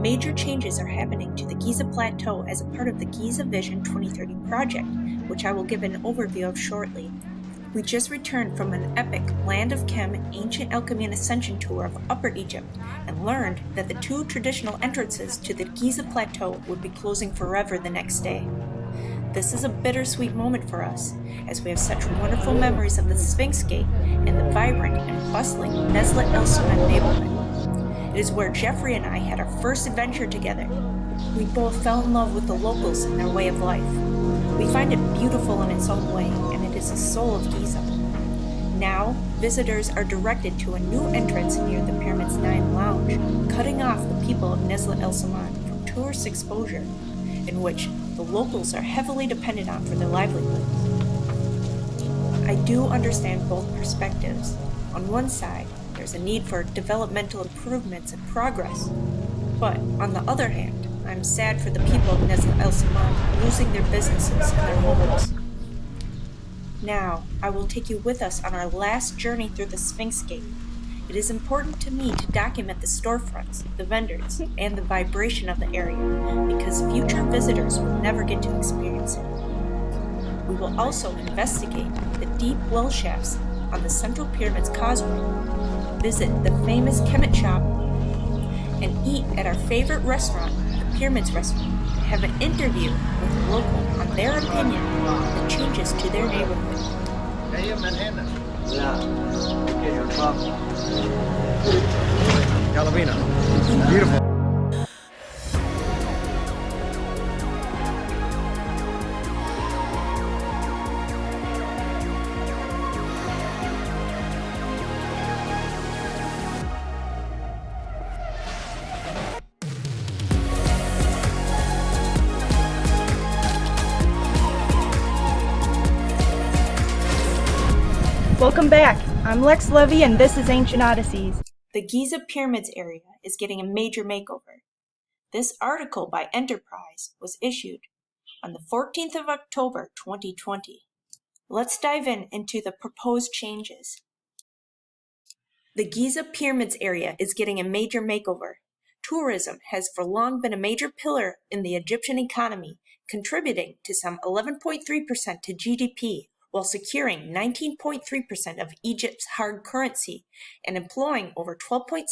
major changes are happening to the Giza Plateau as a part of the Giza Vision 2030 project, which I will give an overview of shortly. We just returned from an epic Land of Chem ancient alchemy and ascension tour of Upper Egypt and learned that the two traditional entrances to the Giza Plateau would be closing forever the next day. This is a bittersweet moment for us, as we have such wonderful memories of the Sphinx Gate and the vibrant and bustling Nezlet El Suman neighborhood. It is where Geoffrey and I had our first adventure together. We both fell in love with the locals and their way of life. We find it beautiful in its own way, and it is the soul of Giza. Now, visitors are directed to a new entrance near the Pyramid's 9 Lounge, cutting off the people of Nezlet El Suman from tourist exposure, in which the locals are heavily dependent on for their livelihoods. I do understand both perspectives. On one side, there's a need for developmental improvements and progress, but on the other hand, I'm sad for the people of Nezlet El Suman losing their businesses and their homes. Now, I will take you with us on our last journey through the Sphinx Gate. It is important to me to document the storefronts, the vendors, and the vibration of the area, because future visitors will never get to experience it. We will also investigate the deep well shafts on the Central Pyramid's causeway, visit the famous Kemet shop, and eat at our favorite restaurant, the Pyramid's Restaurant, and have an interview with a local on their opinion on the changes to their neighborhood. Calavina. Beautiful. Welcome back. I'm Lex Levy and this is Ancient Odysseys. The Giza Pyramids area is getting a major makeover. This article by Enterprise was issued on the 14th of October 2020. Let's dive into the proposed changes. The Giza Pyramids area is getting a major makeover. Tourism has for long been a major pillar in the Egyptian economy, contributing to some 11.3% to GDP, while securing 19.3% of Egypt's hard currency and employing over 12.6%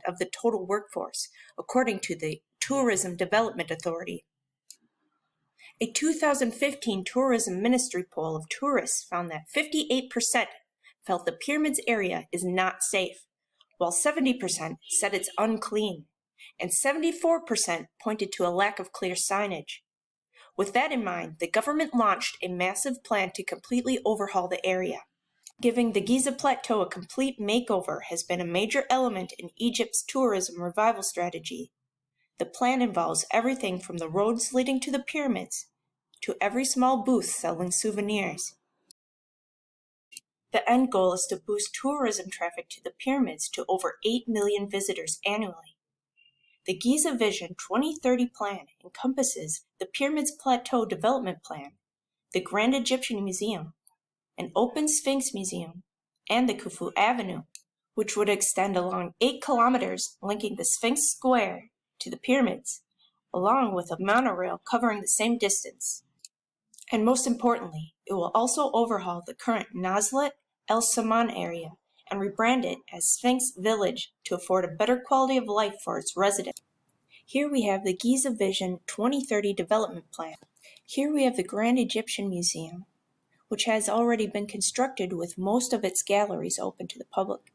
of the total workforce, according to the Tourism Development Authority. A 2015 Tourism Ministry poll of tourists found that 58% felt the pyramids area is not safe, while 70% said it's unclean, and 74% pointed to a lack of clear signage. With that in mind, the government launched a massive plan to completely overhaul the area. Giving the Giza Plateau a complete makeover has been a major element in Egypt's tourism revival strategy. The plan involves everything from the roads leading to the pyramids to every small booth selling souvenirs. The end goal is to boost tourism traffic to the pyramids to over 8 million visitors annually. The Giza Vision 2030 plan encompasses the Pyramids Plateau Development Plan, the Grand Egyptian Museum, an open Sphinx Museum, and the Khufu Avenue, which would extend along 8 kilometers linking the Sphinx Square to the pyramids, along with a monorail covering the same distance. And most importantly, it will also overhaul the current Nezlet El Suman area and rebrand it as Sphinx Village to afford a better quality of life for its residents. Here we have the Giza Vision 2030 Development Plan. Here we have the Grand Egyptian Museum, which has already been constructed with most of its galleries open to the public,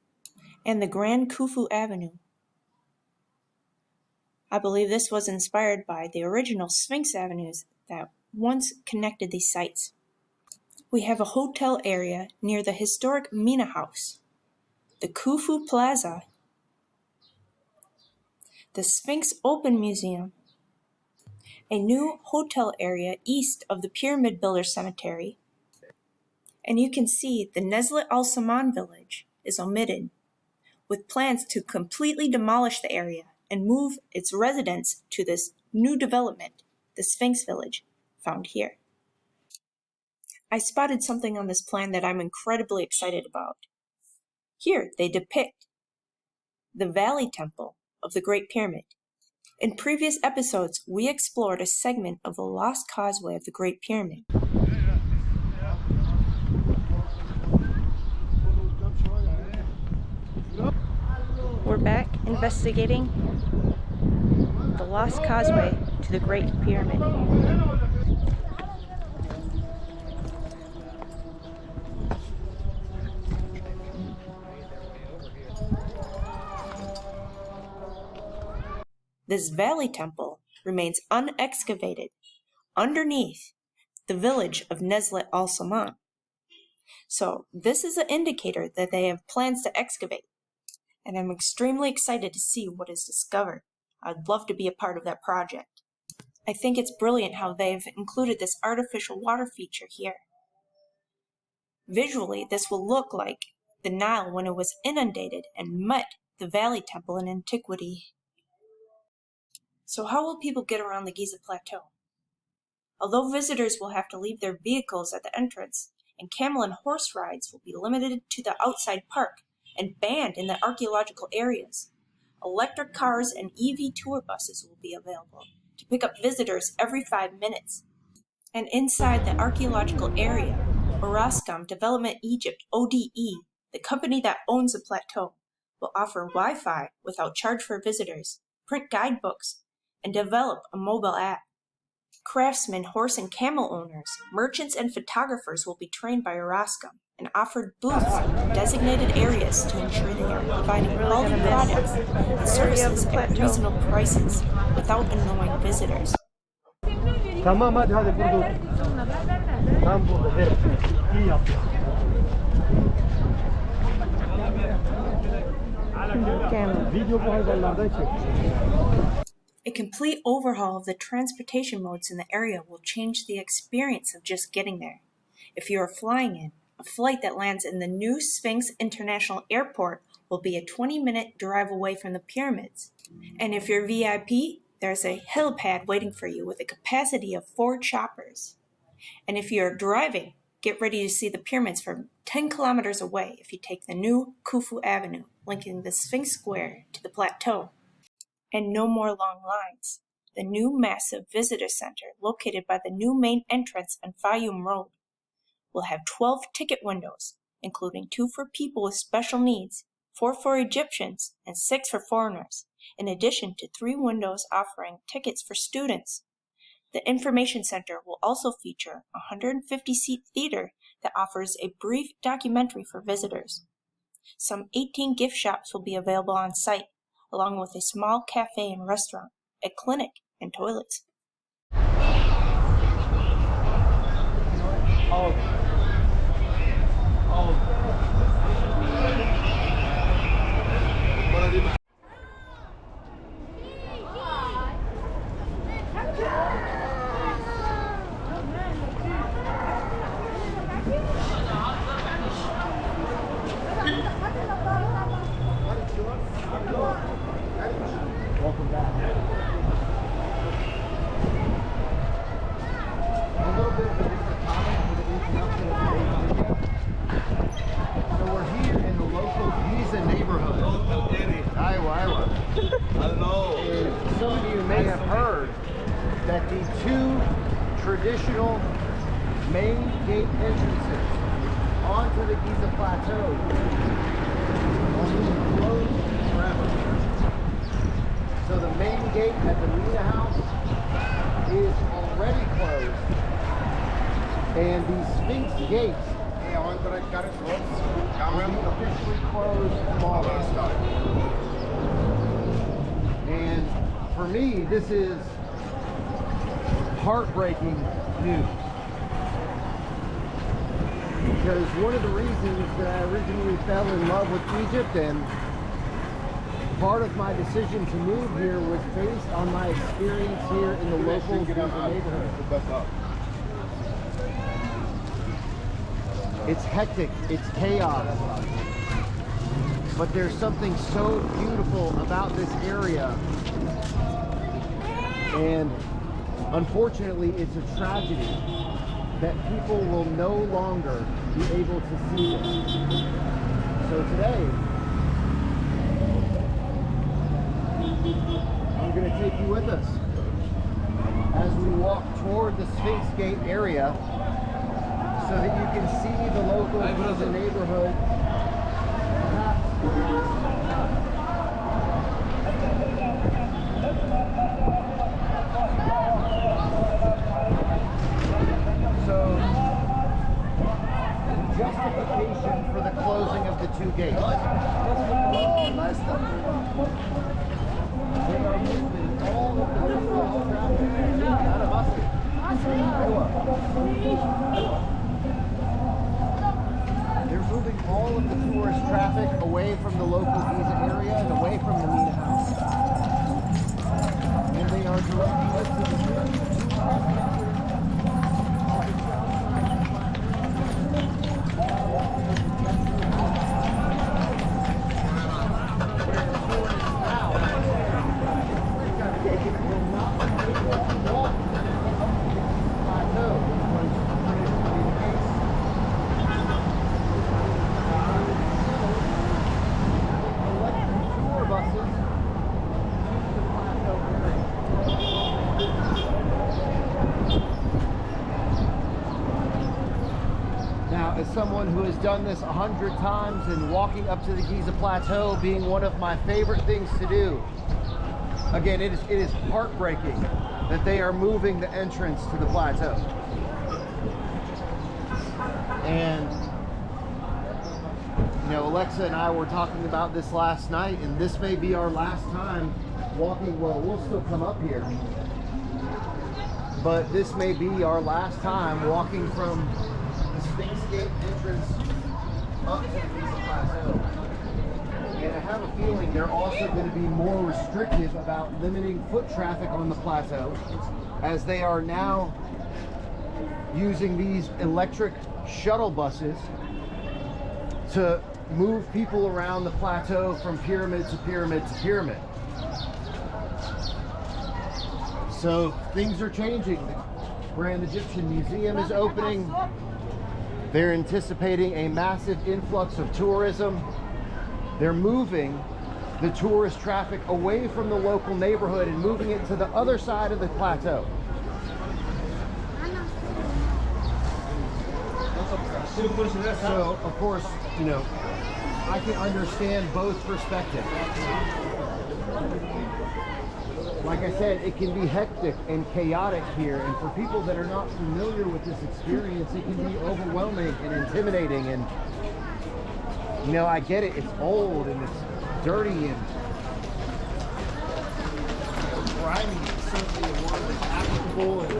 and the Grand Khufu Avenue. I believe this was inspired by the original Sphinx avenues that once connected these sites. We have a hotel area near the historic Mina House, the Khufu Plaza, the Sphinx Open Museum, a new hotel area east of the Pyramid Builder Cemetery, and you can see the Nezlet El Suman village is omitted, with plans to completely demolish the area and move its residents to this new development, the Sphinx Village, found here. I spotted something on this plan that I'm incredibly excited about. Here they depict the Valley Temple of the Great Pyramid. In previous episodes, we explored a segment of the lost causeway of the Great Pyramid. We're back investigating the lost causeway to the Great Pyramid. This valley temple remains unexcavated underneath the village of Nezlet al-Saman. So this is an indicator that they have plans to excavate, and I'm extremely excited to see what is discovered. I'd love to be a part of that project. I think it's brilliant how they've included this artificial water feature here. Visually, this will look like the Nile when it was inundated and met the valley temple in antiquity. So how will people get around the Giza Plateau? Although visitors will have to leave their vehicles at the entrance, and camel and horse rides will be limited to the outside park and banned in the archaeological areas, electric cars and EV tour buses will be available to pick up visitors every 5 minutes. And inside the archaeological area, Orascom Development Egypt ODE, the company that owns the plateau, will offer Wi-Fi without charge for visitors, print guidebooks, and develop a mobile app. Craftsmen, horse and camel owners, merchants, and photographers will be trained by Orascom and offered booths in designated areas to ensure they are providing quality products and services at reasonable prices without annoying visitors. Tamam hadi burada otur. Tam burada ver. İyi yaptın. Video bu hayvanlardan çek. A complete overhaul of the transportation modes in the area will change the experience of just getting there. If you are flying in, a flight that lands in the new Sphinx International Airport will be a 20-minute drive away from the pyramids. And if you're VIP, there's a helipad waiting for you with a capacity of 4 choppers. And if you're driving, get ready to see the pyramids from 10 kilometers away if you take the new Khufu Avenue, linking the Sphinx Square to the plateau. And no more long lines. The new massive visitor center located by the new main entrance on Fayum Road will have 12 ticket windows, including 2 for people with special needs, 4 for Egyptians, and 6 for foreigners, in addition to 3 windows offering tickets for students. The information center will also feature a 150-seat theater that offers a brief documentary for visitors. Some 18 gift shops will be available on site, along with a small cafe and restaurant, a clinic, and toilets. Welcome back. A little bit of a different topic for the introduction of today's video. So we're here in the local Giza neighborhood. Iowa. And some of you may have heard that the 2 traditional main gate entrances onto the Giza Plateau are being closed forever. So the main gate at the Mina House is already closed, and the Sphinx gates will be officially closed tomorrow. And for me, this is heartbreaking news, because one of the reasons that I originally fell in love with Egypt and part of my decision to move here was based on my experience here in the local neighborhood. It's hectic, it's chaos, but there's something so beautiful about this area, and unfortunately it's a tragedy that people will no longer be able to see this. So today, we're going to take you with us as we walk toward the Sphinx Gate area so that you can see the local Giza neighborhood. So, justification for the closing of the two gates. Oh, nice stuff. They are moving all of the tourist traffic out of Astra. They're moving all of the tourist traffic away from the local Giza area and away from the Mina House. And they are directing us to the someone who has done this 100 times and walking up to the Giza Plateau being one of my favorite things to do. Again, it is heartbreaking that they are moving the entrance to the plateau. And, you know, Alexa and I were talking about this last night, and this may be our last time walking. Well, we'll still come up here, but this may be our last time walking from Sphinx Gate entrance up to the Giza Plateau. And I have a feeling they're also going to be more restrictive about limiting foot traffic on the plateau, as they are now using these electric shuttle buses to move people around the plateau from pyramid to pyramid to pyramid. So things are changing. The Grand Egyptian Museum is opening. They're anticipating a massive influx of tourism. They're moving the tourist traffic away from the local neighborhood and moving it to the other side of the plateau. So, of course, you know, I can understand both perspectives. Like I said, it can be hectic and chaotic here, and for people that are not familiar with this experience, it can be overwhelming and intimidating. And, you know, I get it, it's old and it's dirty and grimy. It's certainly a word that's applicable, and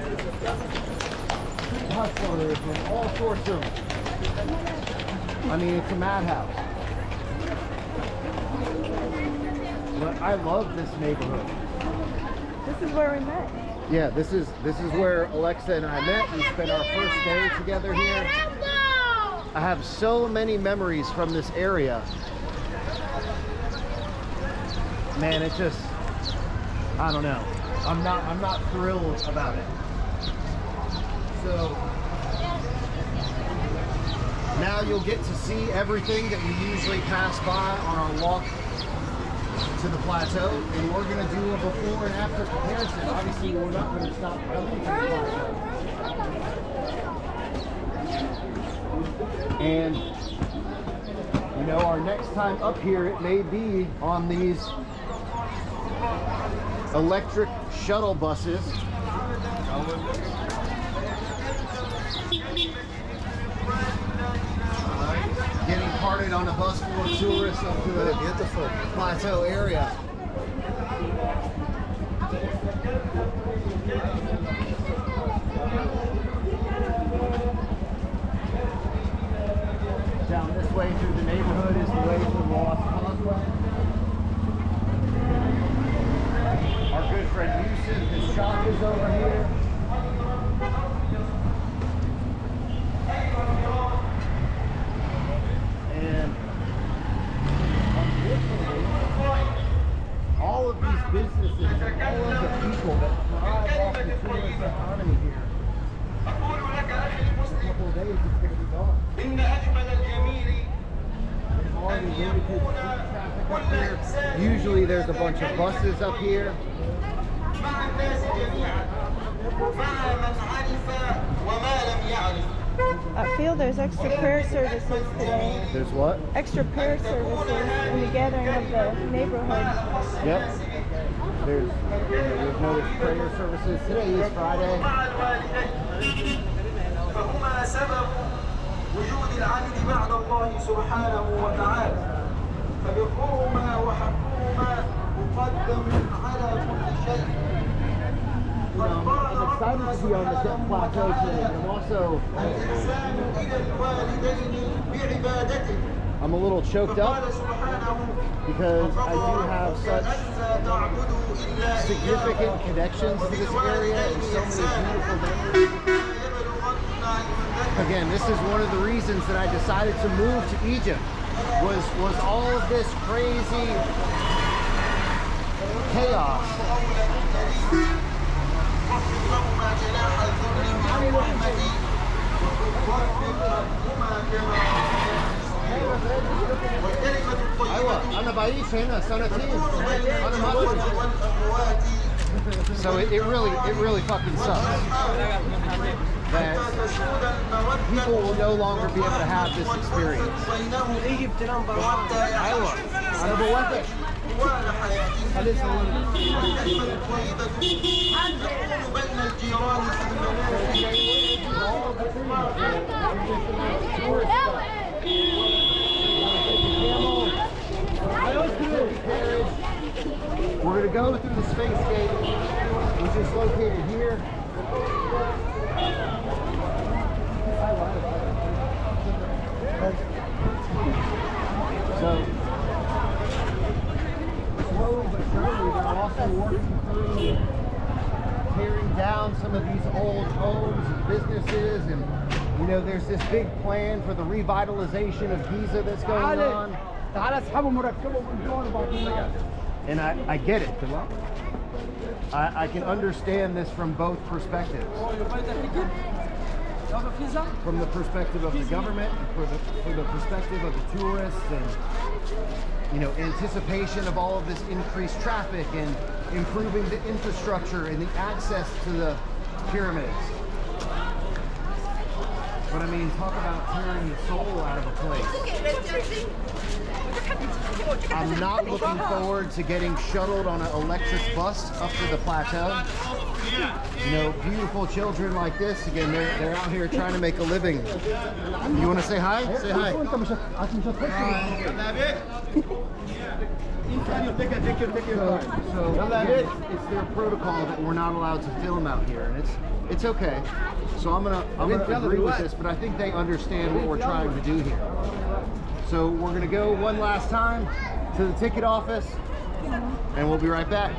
hustlers and all sorts of, I mean, it's a madhouse. But I love this neighborhood. This is where we met. Yeah, this is where Alexa and I met. We spent our first day together here. I have so many memories from this area. Man, it just, I don't know. I'm not thrilled about it. So now you'll get to see everything that we usually pass by on our walk to the plateau, and we're going to do a before and after comparison. Obviously, we're not going to stop coming to the plateau. And, you know, our next time up here, it may be on these electric shuttle buses. Getting carted on a bus full of tourists up to the beautiful plateau area. Down this way through the neighborhood is the way to the Lost Causeway. Our good friend Yusuf, his shop is over here. And unfortunately, all of these businesses and all of the people that thrive off the tourist economy here, in a couple of days it's going to be gone. They've already limited foot traffic up here. Usually there's a bunch of buses up here. I feel there's extra prayer services today. There's what? Extra prayer services in the gathering of the neighborhood. Yep. There's no prayer services. Today is Friday. فهما سبب وجود العبد بعد الله سبحانه وتعالى فبرهما وحقهما مقدم على كل شيء. I'm excited to be on the Giza Plateau today. I'm a little choked up because I do have such significant connections to this area and so many beautiful memories. Again, this is one of the reasons that I decided to move to Egypt was all of this crazy chaos. أنا بعيش هنا سنتين. So it really fucking sucks that people will no longer be able to have this experience. أنا بوافق. We're going to go through the Sphinx gate, which is located here. So, slowly but surely, they're also working through tearing down some of these old homes and businesses, and you know, there's this big plan for the revitalization of Giza that's going on. And I get it. I can understand this from both perspectives. From the perspective of the government, for the perspective of the tourists, and you know, anticipation of all of this increased traffic and improving the infrastructure and the access to the pyramids. But I mean, talk about tearing the soul out of a place. I'm not looking forward to getting shuttled on an electric bus up to the plateau. You know, beautiful children like this, again, they're out here trying to make a living. You want to say hi? Say hi. So it's their protocol that we're not allowed to film out here, and it's okay. So I'm gonna agree with this, but I think they understand what we're trying to do here. So we're gonna go one last time to the ticket office, and we'll be right back.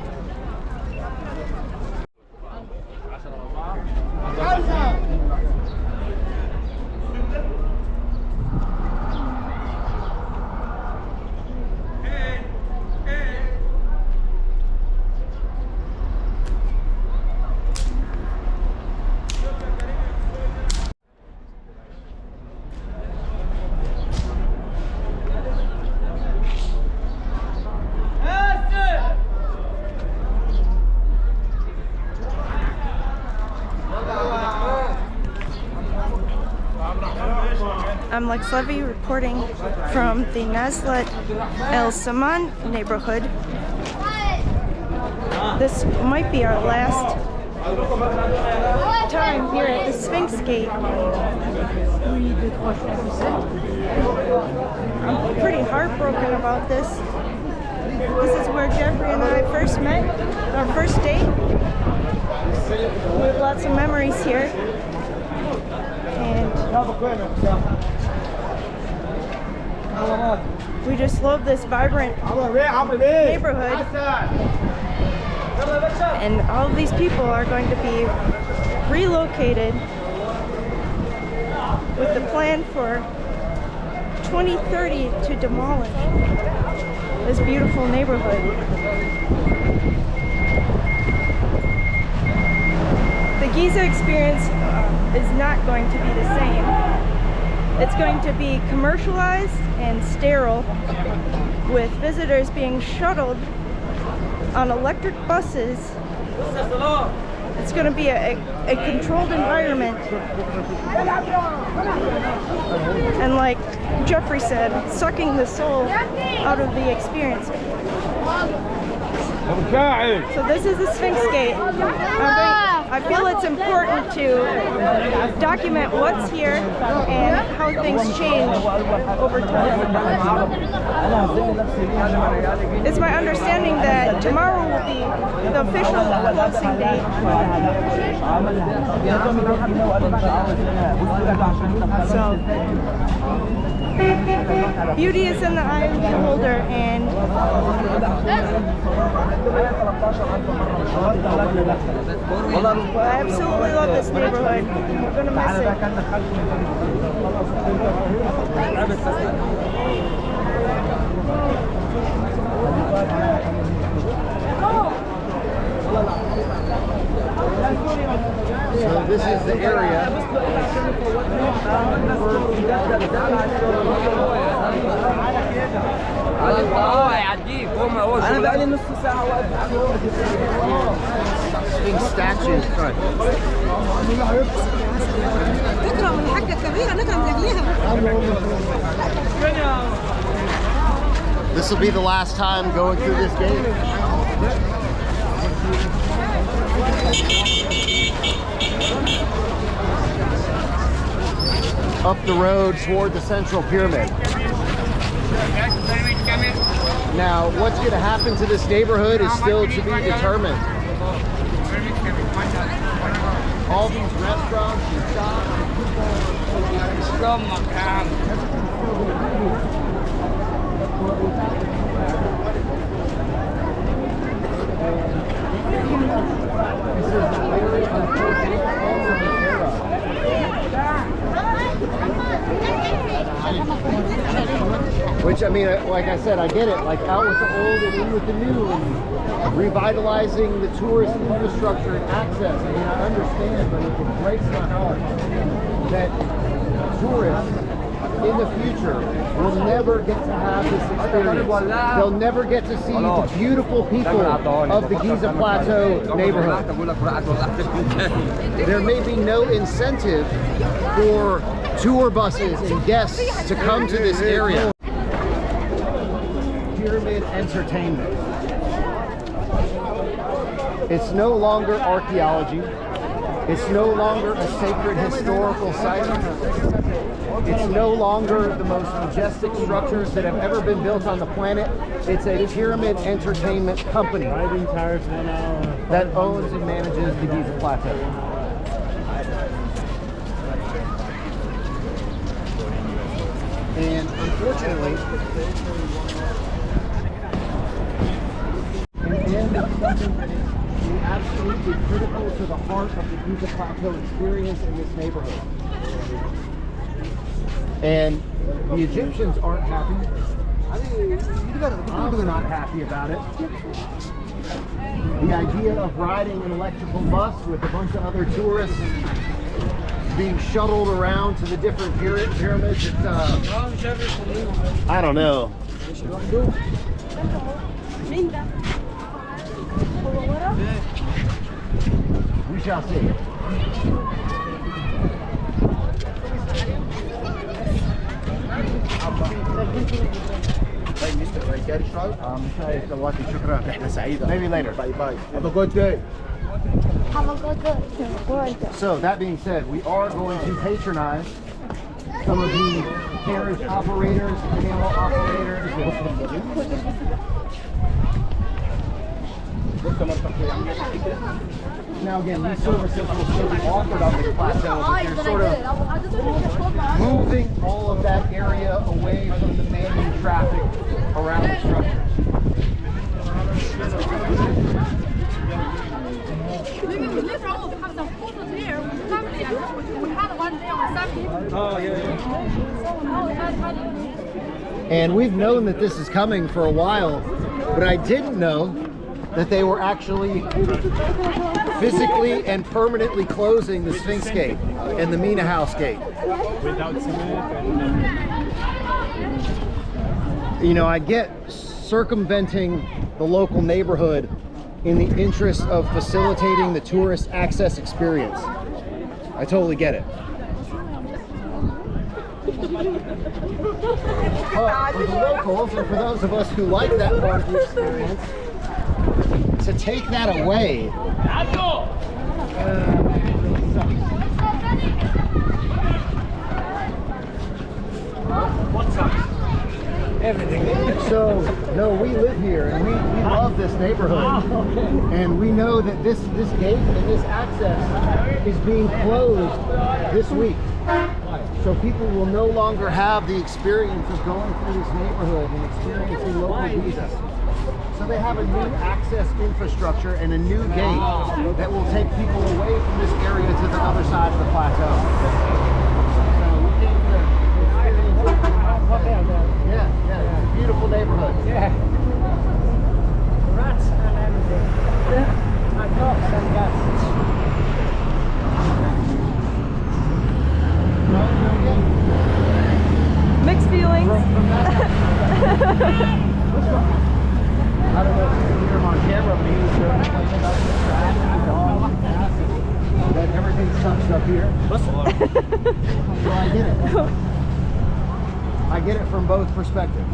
I'm Lex Levy reporting from the Nazlet El Saman neighborhood. This might be our last time here at the Sphinx Gate. I'm pretty heartbroken about this. This is where Geoffrey and I first met, our first date. We have lots of memories here. And we just love this vibrant neighborhood. And all of these people are going to be relocated with the plan for 2030 to demolish this beautiful neighborhood. The Giza experience is not going to be the same. It's going to be commercialized and sterile, with visitors being shuttled on electric buses It's going to be a controlled environment. And like Geoffrey said, sucking the soul out of the experience. So this is the Sphinx Gate. I feel it's important to document what's here and how things change over time. It's my understanding that tomorrow will be the official closing date. So, beauty is in the eye of the beholder, and I absolutely love this neighborhood. We're gonna miss it. So this is the area. Sphinx statues. This will be the last time going through this gate. Up the road toward the central pyramid. Now, what's going to happen to this neighborhood is still to be determined. All these restaurants and shops. Which, I mean, like I said, I get it. Like, out with the old and in with the new, and revitalizing the tourist infrastructure and access. I mean, I understand, but it breaks my heart that tourists in the future will never get to have this experience. They'll never get to see the beautiful people of the Giza Plateau neighborhood. There may be no incentive for tour buses and guests to come to this area. Pyramid entertainment. It's no longer archaeology. It's no longer a sacred historical site. It's no longer the most majestic structures that have ever been built on the planet. It's a pyramid entertainment company that owns and manages the Giza Plateau. And unfortunately, and something that is absolutely critical to the heart of the Giza Plateau experience in this neighborhood. And the Egyptians aren't happy. I'm not happy about it. The idea of riding an electrical bus with a bunch of other tourists being shuttled around to the different pyramids, it's, I don't know. We shall see. Maybe later. Bye bye. Have a good day. Have a good day. So that being said, we are going to patronize some of the carriage operators, camel operators. Now again, these services will still be offered on this plateau, but they're sort of moving all of that area away from the main traffic around the structure. And we've known that this is coming for a while, but I didn't know that they were actually physically and permanently closing the Sphinx Gate and the Mina House Gate. You know, I get circumventing the local neighborhood in the interest of facilitating the tourist access experience. I totally get it. But for the locals, and for those of us who like that part of the experience, to take that away, What's up? Everything. So, no, we live here and we love this neighborhood. And we know that this gate and this access is being closed this week. So people will no longer have the experience of going through this neighborhood and experiencing local Giza. So they have a new access infrastructure and a new gate that will take people away from this area to the other side of the plateau. So we came to experience it. Yeah, it's a beautiful neighborhood. Yeah. Rats and everything. And dogs and cats. Mixed feelings. I don't know if you can hear him on camera, but he was complaining about the trash and the dog and cats and that everything sucks up here. So I get it. I get it from both perspectives.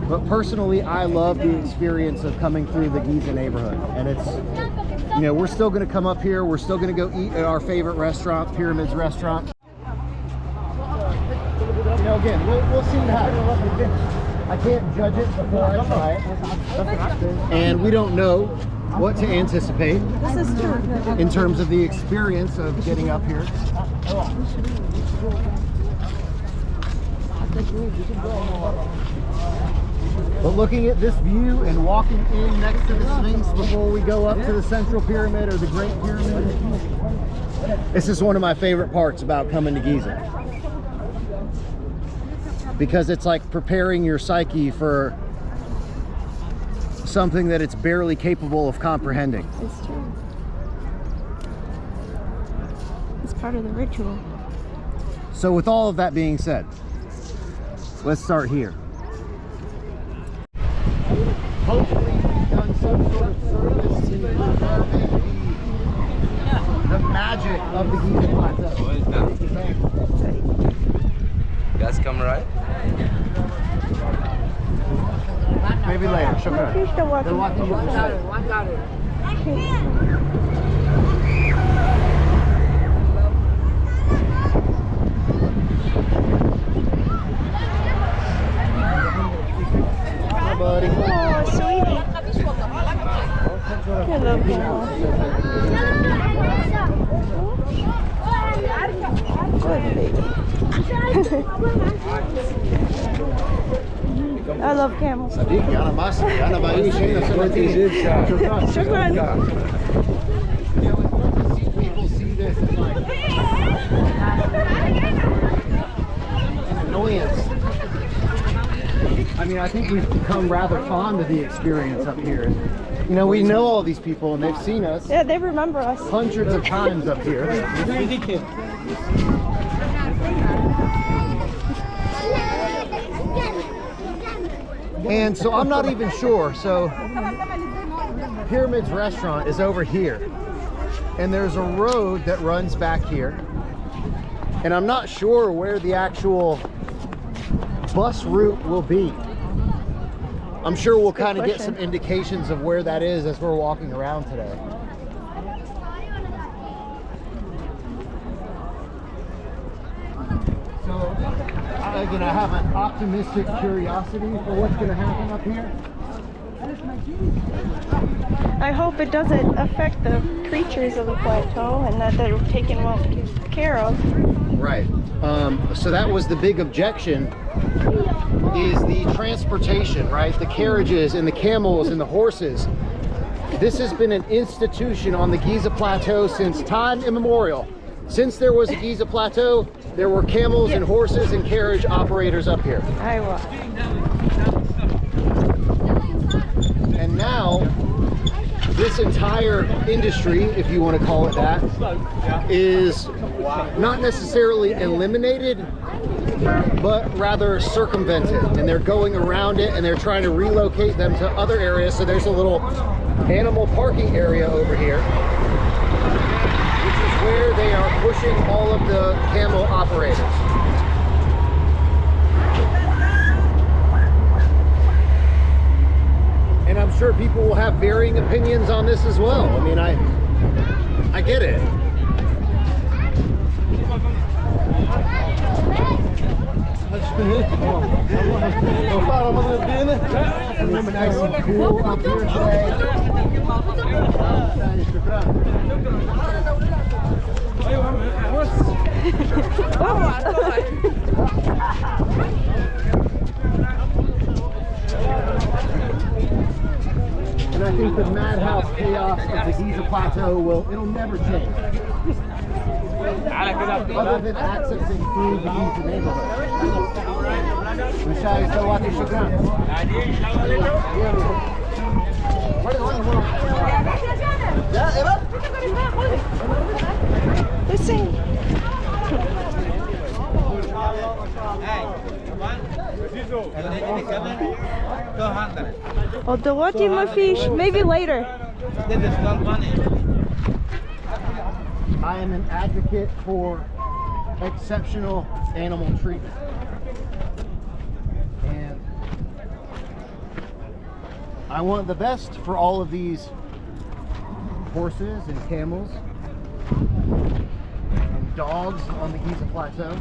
But personally, I love the experience of coming through the Giza neighborhood. And it's, you know, we're still going to come up here. We're still going to go eat at our favorite restaurant, Pyramids Restaurant. You know, again, we'll see what happens. I can't judge it before I try it. And we don't know what to anticipate This is true. in terms of the experience of getting up here. But looking at this view and walking in next to the Sphinx before we go up to the Central Pyramid or the Great Pyramid, this is one of my favorite parts about coming to Giza. Because it's like preparing your psyche for something that it's barely capable of comprehending. It's true. It's part of the ritual. So with all of that being said, let's start here. Hopefully we've done some sort of service in preserving the magic of the Giza Plateau. Gas come right? Maybe later. Shukran. He's still They're walking you through. One got it. Hi, buddy. Oh, sweetie. Hello, Carol. Good baby. I love camels. صديقي أنا مصري أنا بعيش هنا سنتين. شكرا. شكرا. You know, it's good to see people see this as like an annoyance. I mean, I think we've become rather fond of the experience up here. You know, we know all these people and they've seen us Yeah, they remember us. hundreds of times up here. And so I'm not even sure. So Pyramids Restaurant is over here. And there's a road that runs back here. And I'm not sure where the actual bus route will be. I'm sure we'll kind of get some indications of where that is as we're walking around today. So, again, I have an optimistic curiosity for what's going to happen up here. I hope it doesn't affect the creatures of the plateau and that they're taken well care of. Right. So that was the big objection, is the transportation, right? The carriages and the camels and the horses. This has been an institution on the Giza Plateau since time immemorial. Since there was a Giza Plateau, there were camels and horses and carriage operators up here. Iowa. And now, this entire industry, if you want to call it that, is not necessarily eliminated, but rather circumvent it, and they're going around it and they're trying to relocate them to other areas. So there's a little animal parking area over here, which is where they are pushing all of the camel operators. And I'm sure people will have varying opinions on this as well. I mean, I get it. It's nice and cool up here today. And I think the madhouse chaos of the Giza Plateau it'll never change. Other than accessing through the Giza neighborhood. Listen. Oh, the what in my fish? Maybe later. I am an advocate for exceptional animal treatment. And I want the best for all of these horses and camels and dogs on the Giza Plateau.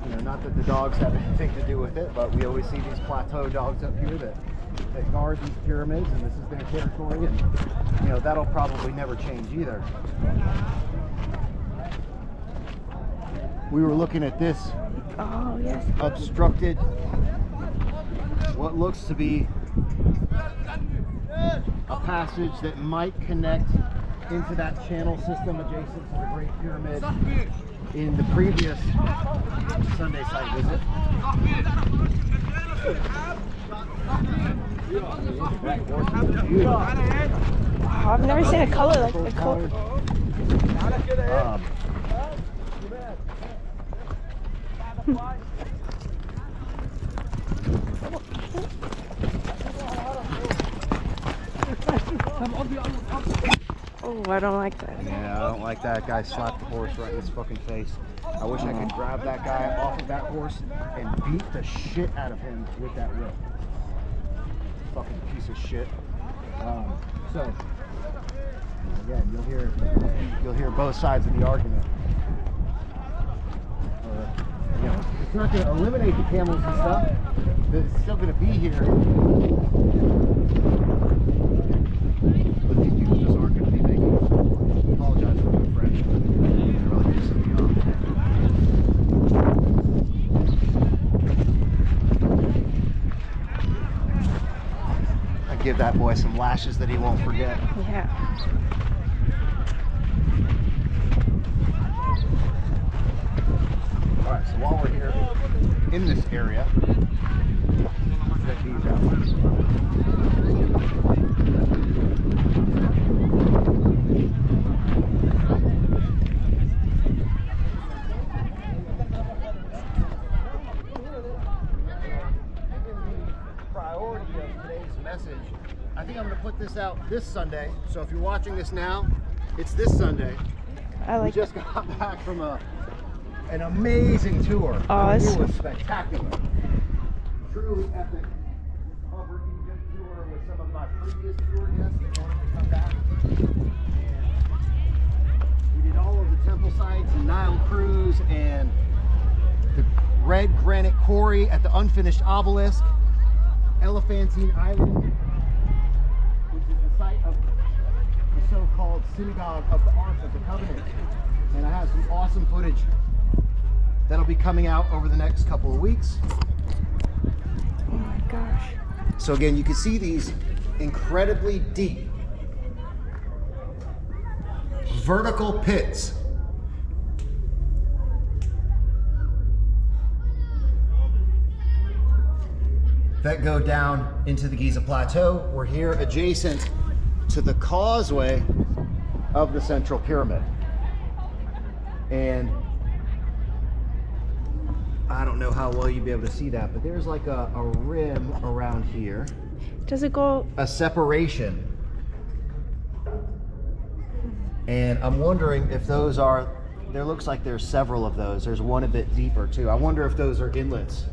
You know, not that the dogs have anything to do with it, but we always see these plateau dogs up here that guard these pyramids, and this is their territory, and you know, that'll probably never change either. We were looking at this obstructed, what looks to be a passage that might connect into that channel system adjacent to the Great Pyramid in the previous Sunday site visit. I've never seen a color like the color. Oh, I don't like that. Yeah, I don't like that. Guy slapped the horse right in his fucking face. I wish I could grab that guy off of that horse and beat the shit out of him with that whip. Fucking piece of shit. So again, you'll hear both sides of the argument. You know, it's not going to eliminate the camels and stuff, but it's still going to be here. But these people just aren't going to be making it. I apologize for the French. They're really pissing me off. I give that boy some lashes that he won't forget. Yeah. Alright, so while we're here in this area, check these out. Priority of today's message, I think I'm going to put this out this Sunday. So if you're watching this now, it's this Sunday. We just got back from an amazing tour. Oh, It was spectacular. Truly epic. Cover Egypt tour with some of my previous tour guests that wanted to come back. And we did all of the temple sites and Nile cruise and the red granite quarry at the unfinished obelisk, Elephantine Island, which is the site of the so-called synagogue of the Ark of the Covenant. And I have some awesome footage that'll be coming out over the next couple of weeks. Oh my gosh. So again, you can see these incredibly deep vertical pits. That go down into the Giza Plateau. We're here adjacent to the causeway of the Central Pyramid. And I don't know how well you'd be able to see that, but there's like a rim around here. Does it go? A separation. And I'm wondering if those are, there looks like there's several of those. There's one a bit deeper too. I wonder if those are inlets,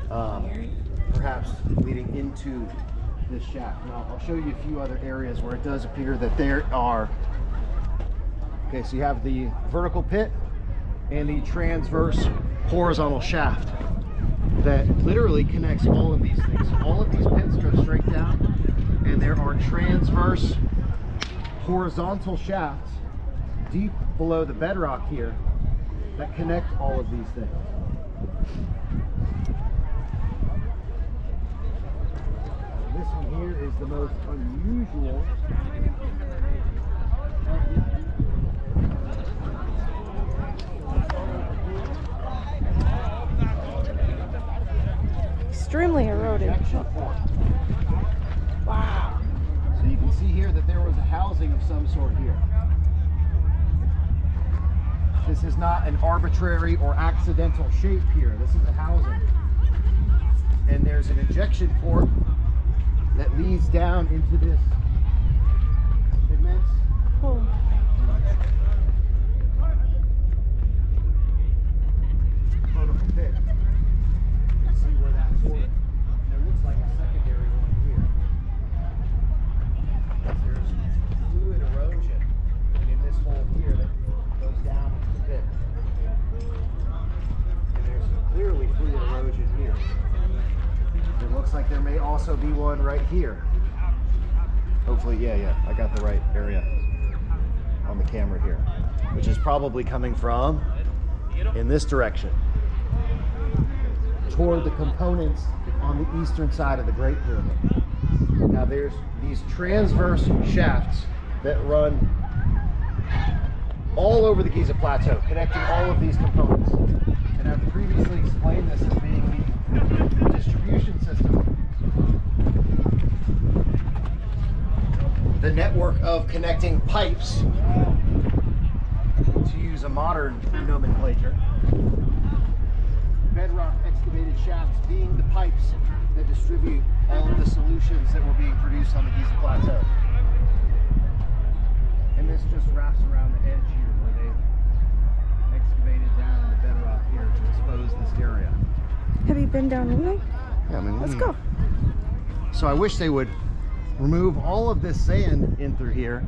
perhaps leading into this shaft. Now I'll show you a few other areas where it does appear that there are. Okay, so you have the vertical pit and the transverse horizontal shaft that literally connects all of these things. All of these pits go straight down, and there are transverse horizontal shafts deep below the bedrock here that connect all of these things. This one here is the most unusual. Extremely eroded. Wow. So you can see here that there was a housing of some sort here. This is not an arbitrary or accidental shape here. This is a housing. And there's an injection port that leads down into this immense vertical pit. You can see where that port, there looks like a secondary one here. There's fluid erosion in this hole here that goes down into the pit. And there's clearly fluid erosion here. It looks like there may also be one right here. Hopefully, yeah, I got the right area on the camera here, which is probably coming from in this direction toward the components on the eastern side of the Great Pyramid. Now there's these transverse shafts that run all over the Giza Plateau, connecting all of these components. And I've previously explained this as being the distribution system. The network of connecting pipes, to use a modern nomenclature. Bedrock excavated shafts being the pipes that distribute all of the solutions that were being produced on the Giza Plateau. And this just wraps around the edge here where they've excavated down the bedrock here to expose this area. Have you been down in there? Yeah, I mean, Let's go. So I wish they would remove all of this sand in through here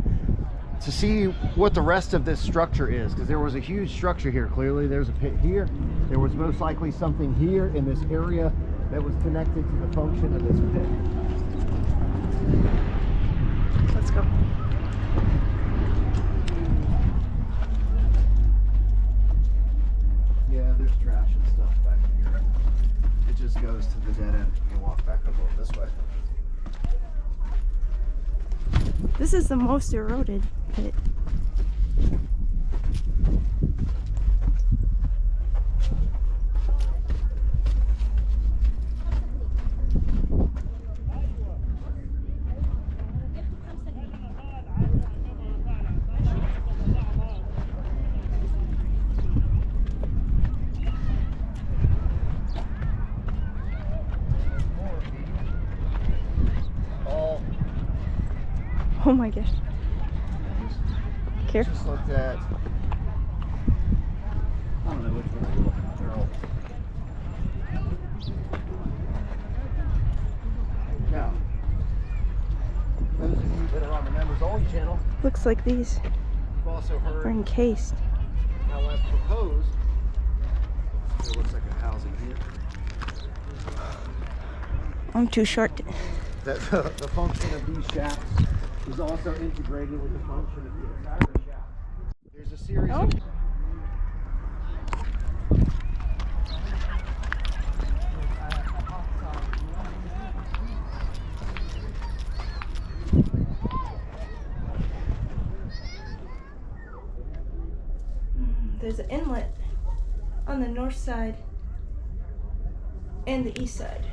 to see what the rest of this structure is, because there was a huge structure here. Clearly there's a pit here. There was most likely something here in this area that was connected to the function of this pit. Let's go. Yeah, there's trash and stuff back here. It just goes to the dead end. You can walk back up this way. This is the most eroded pit. Oh my gosh. Careful. Just looked at, I don't know which one we're looking at. They're all. Now, those of you that are on the members only channel, Looks like these you've also are heard encased. how I've proposed. It looks like a housing here. I'm too short. That the function of these shafts is also integrated with the function of the Osiris shaft. There's a series of There's an inlet on the north side and the east side.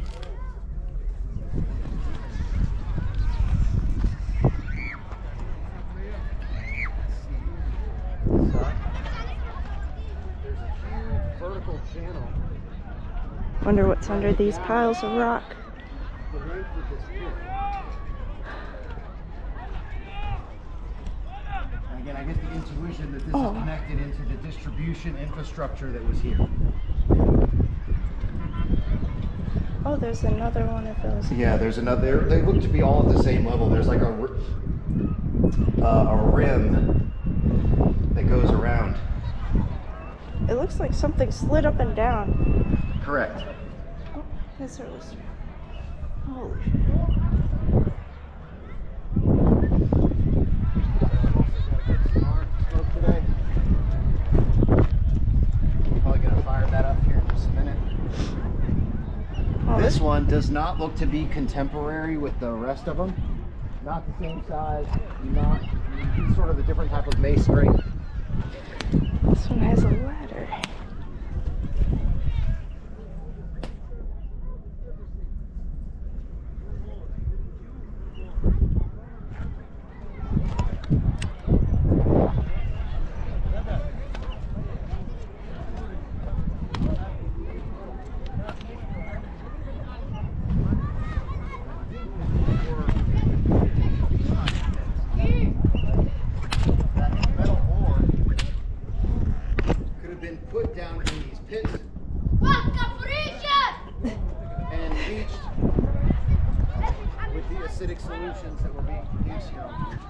There's a huge vertical channel Wonder what's under these piles of rock. Again, I get the intuition that this is connected into the distribution infrastructure that was here. Oh, there's another one of those. Yeah, there's another. They look to be all at the same level. There's like a rim that goes around. It looks like something slid up and down. Correct. Oh, this was. Holy. Probably gonna fire that up here in just a minute. Oh, This one does not look to be contemporary with the rest of them. Not the same size, not sort of a different type of masonry. This one has a ladder. acidic solutions that were being produced here on these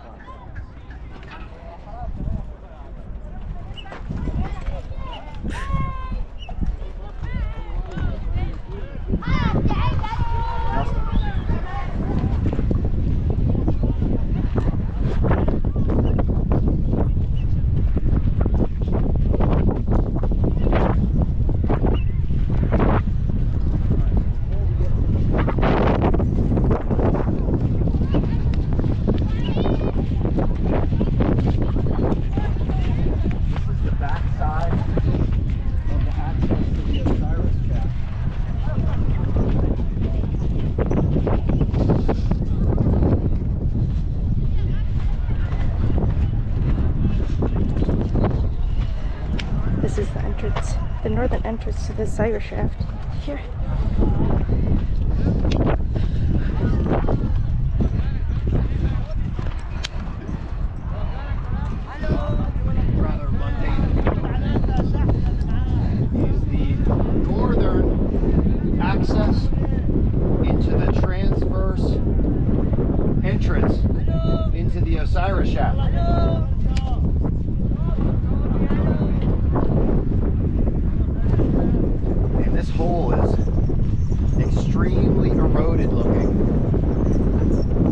northern entrance to the Osiris shaft here. Rather mundane. Is the northern access into the transverse entrance into the Osiris shaft. This hole is extremely eroded looking.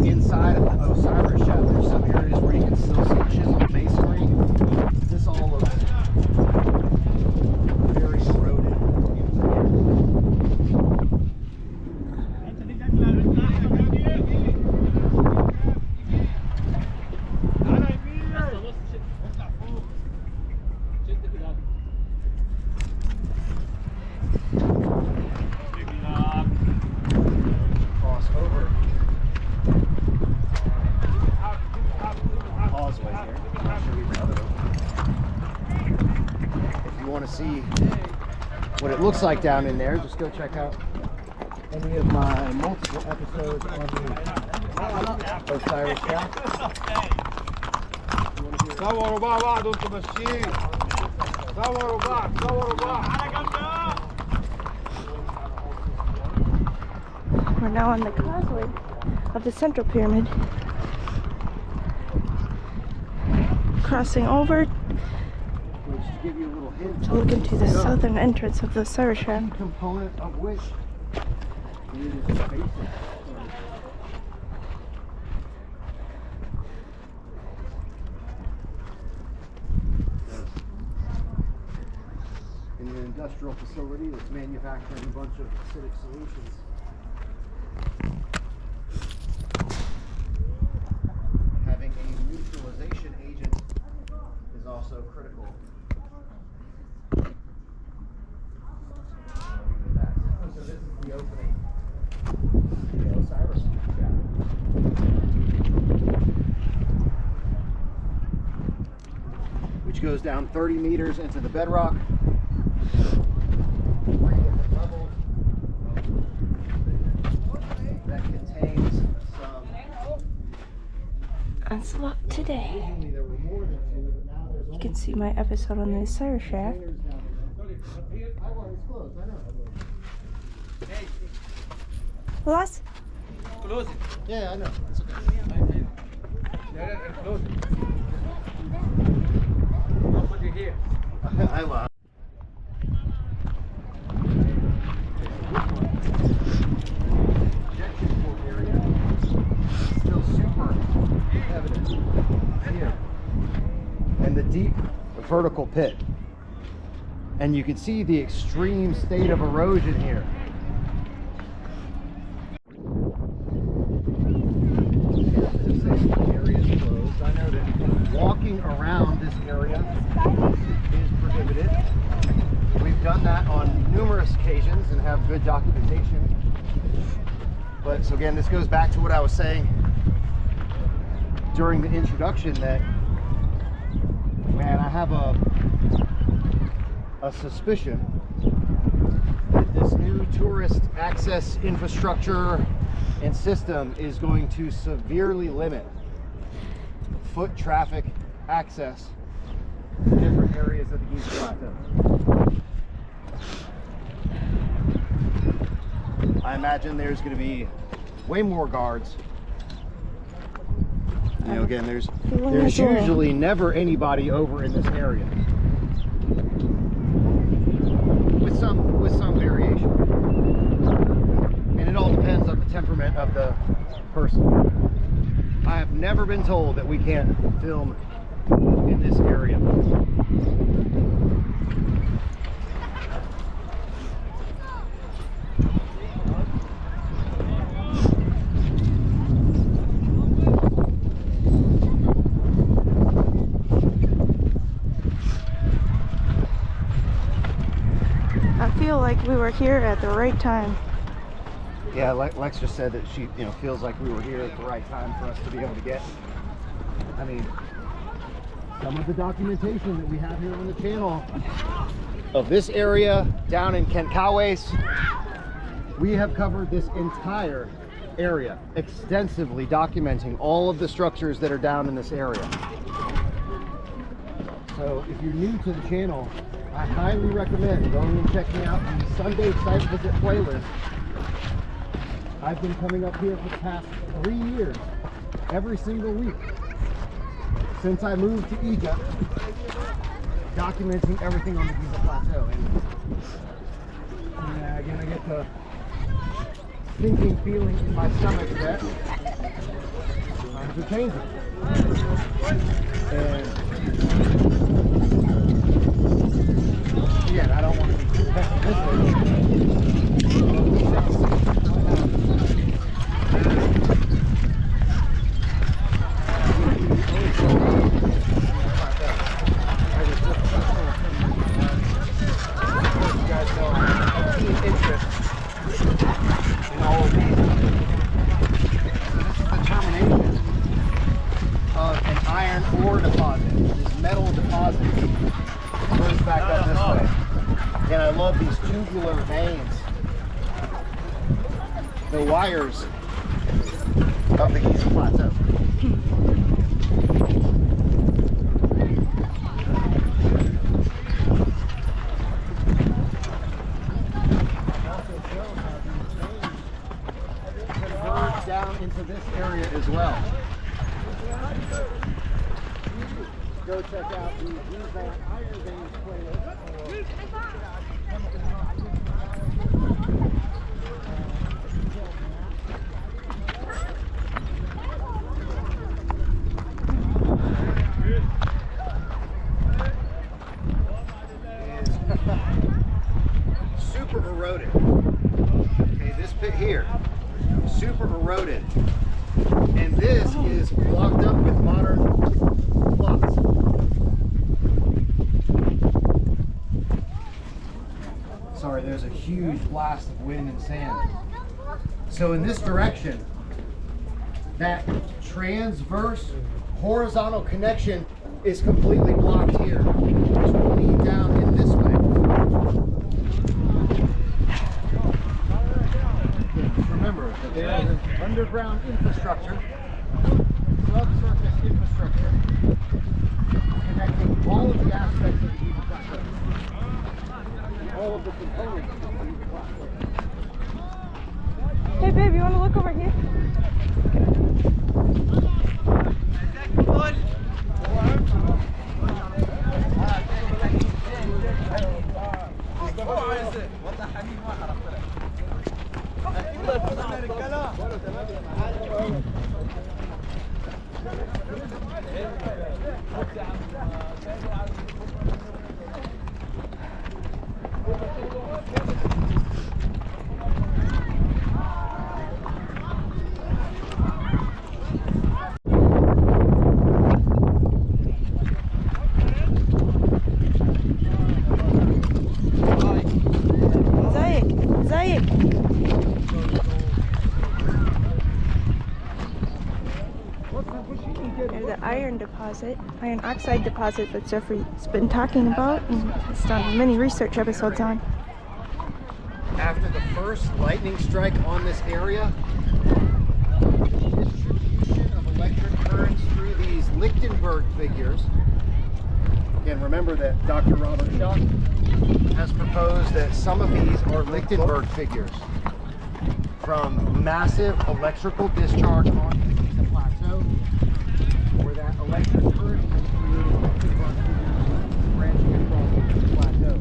Inside of the Osiris shaft, there's some areas where you can still see chiseled masonry. This all looks very eroded. See what it looks like down in there, just go check out any of my multiple episodes on the Osiris shaft. We're now on the causeway of the central pyramid, crossing over Give you a little hint to look into the southern entrance of the Osiris shaft. Component of which is basic. In an industrial facility that's manufacturing a bunch of acidic solutions. Having a neutralization agent is also critical. So this is the opening to the Osiris shaft. Which goes down 30 meters into the bedrock. 3 different levels. Let's look today. You can see my episode on the Osiris shaft. Plus, Close it. Yeah, I know. It's okay. Close it. I'll put it here. I will. Injection port area is still super evident here. And the deep vertical pit. And you can see the extreme state of erosion here. I know that walking around this area is prohibited. We've done that on numerous occasions and have good documentation. But so again, this goes back to what I was saying during the introduction, that, man, I have a suspicion that this new tourist access infrastructure and system is going to severely limit foot traffic access to different areas of the Giza Plateau. I imagine there's going to be way more guards. You know, again, there's usually never anybody over in this area, with some variation, and it all depends on the temperament of the person. I have never been told that we can't film in this area. I feel like we were here at the right time. Yeah, Lex just said that she, feels like we were here at the right time for us to be able to get. I mean, some of the documentation that we have here on the channel of this area down in Kenkawes, we have covered this entire area extensively, documenting all of the structures that are down in this area. So if you're new to the channel, I highly recommend going and checking out the Sunday site visit playlist. I've been coming up here for the past 3 years, every single week, since I moved to Egypt, documenting everything on the Giza Plateau. And again, I get the sinking feeling in my stomach that times are changing. And again, I don't want to be too pessimistic. The wires of the Giza Plateau. Down into this area as well. Go check out the Giza Iron Veins playlist. Super eroded. Okay, this pit here, super eroded. And this is blocked up with modern blocks. Sorry, there's a huge blast of wind and sand. So in this direction, that transverse horizontal connection is completely blocked here, which will lead down in this way. Remember that there is an underground infrastructure subsurface infrastructure connecting all of the aspects of the Giza Plateau. All of the components of the Giza Plateau. Hey babe, you want to look over here? Iron oxide deposit that Geoffrey's been talking about and has done many research episodes on. After the first lightning strike on this area, distribution of electric currents through these Lichtenberg figures. Again, remember that Dr. Robert Schuck has proposed that some of these are Lichtenberg figures from massive electrical discharge onto the Giza Plateau, where that electric current has created Lichtenberg figures branching across the plateau.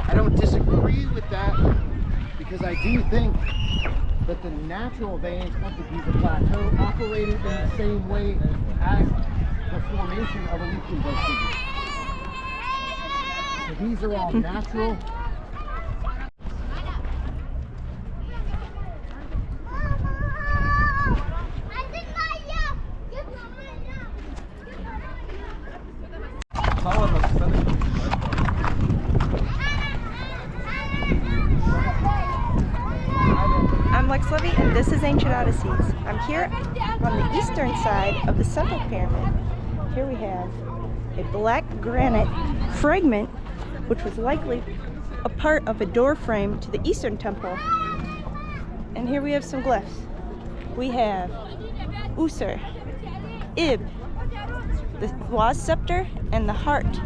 I don't disagree with that, because I do think that the natural veins of the Giza Plateau operated in the same way as the formation of a Lichtenberg figure. So these are all natural. And this is Ancient Odysseys. I'm here on the eastern side of the Central Pyramid. Here we have a black granite fragment, which was likely a part of a door frame to the Eastern Temple. And here we have some glyphs. We have Usur, Ib, the Waz scepter, and the heart,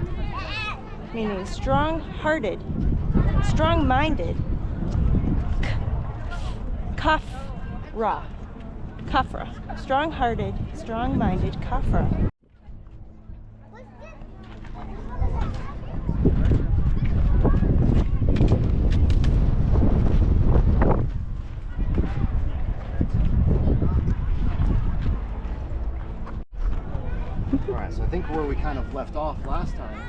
meaning strong-hearted, strong-minded. Khafra, strong-hearted, strong-minded Khafra. Alright, so I think where we kind of left off last time,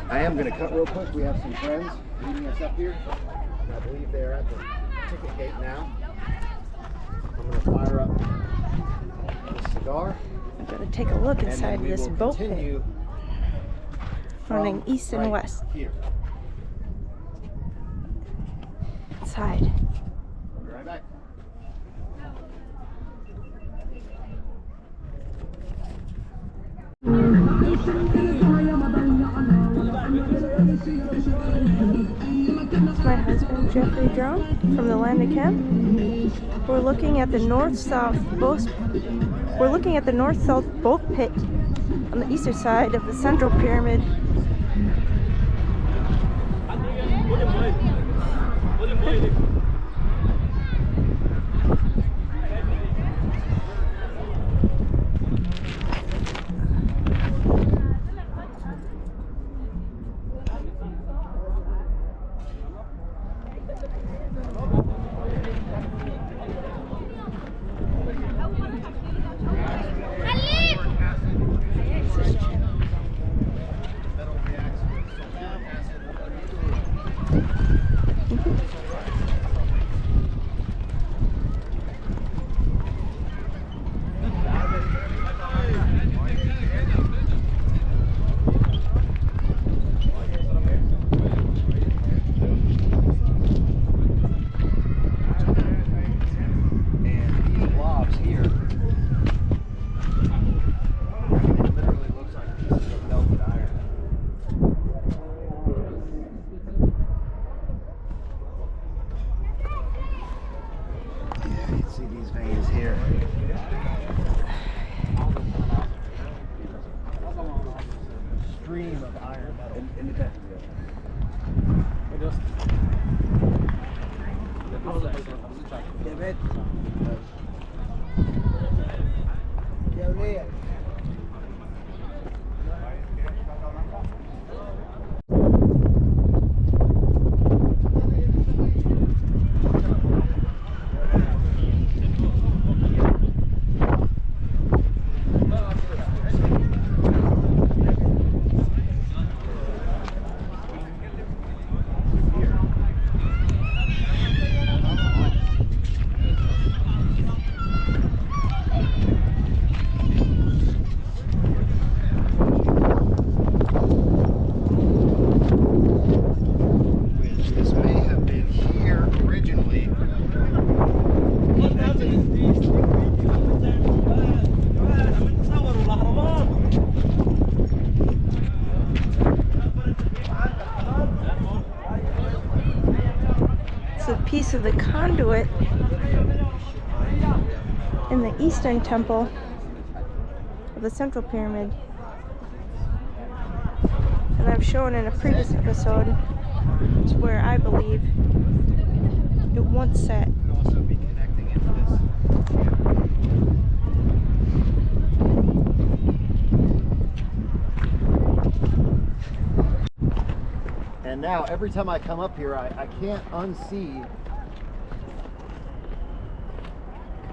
I am going to cut real quick. We have some friends meeting us up here. I believe they're at the ticket gate now. I'm going to fire up this cigar. I'm going to take a look inside this boat pit, running east and west. Here. Inside. I'll be right back. It's my husband, Geoffrey Drumm, from the land of Chem. We're looking at the north-south boat pit on the eastern side of the Central Pyramid. Piece of the conduit in the eastern temple of the central pyramid, and I've shown in a previous episode where I believe it once sat. Also be connecting into this. And now every time I come up here, I can't unsee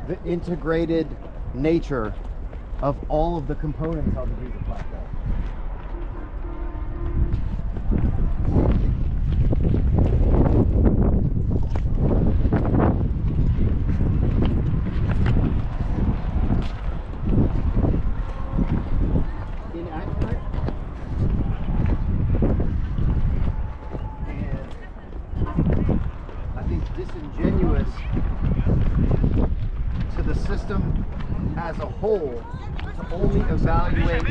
the integrated nature of all of the components of the Giza Plateau. Inaccurate and I think disingenuous to the system as a whole to only evaluate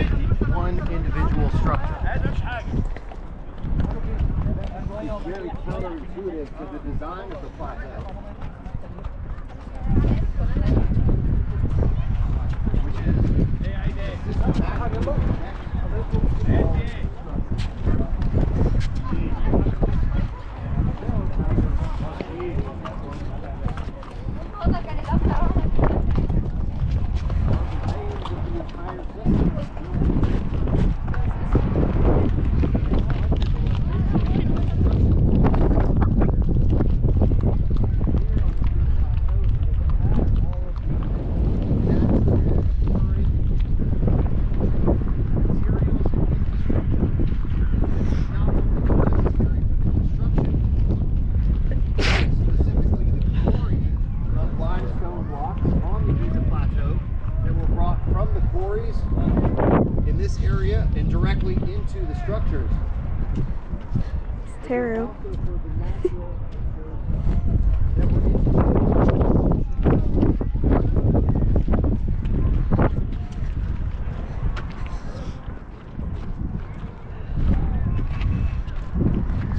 one individual structure. It's very counterintuitive to the design of the plateau, which is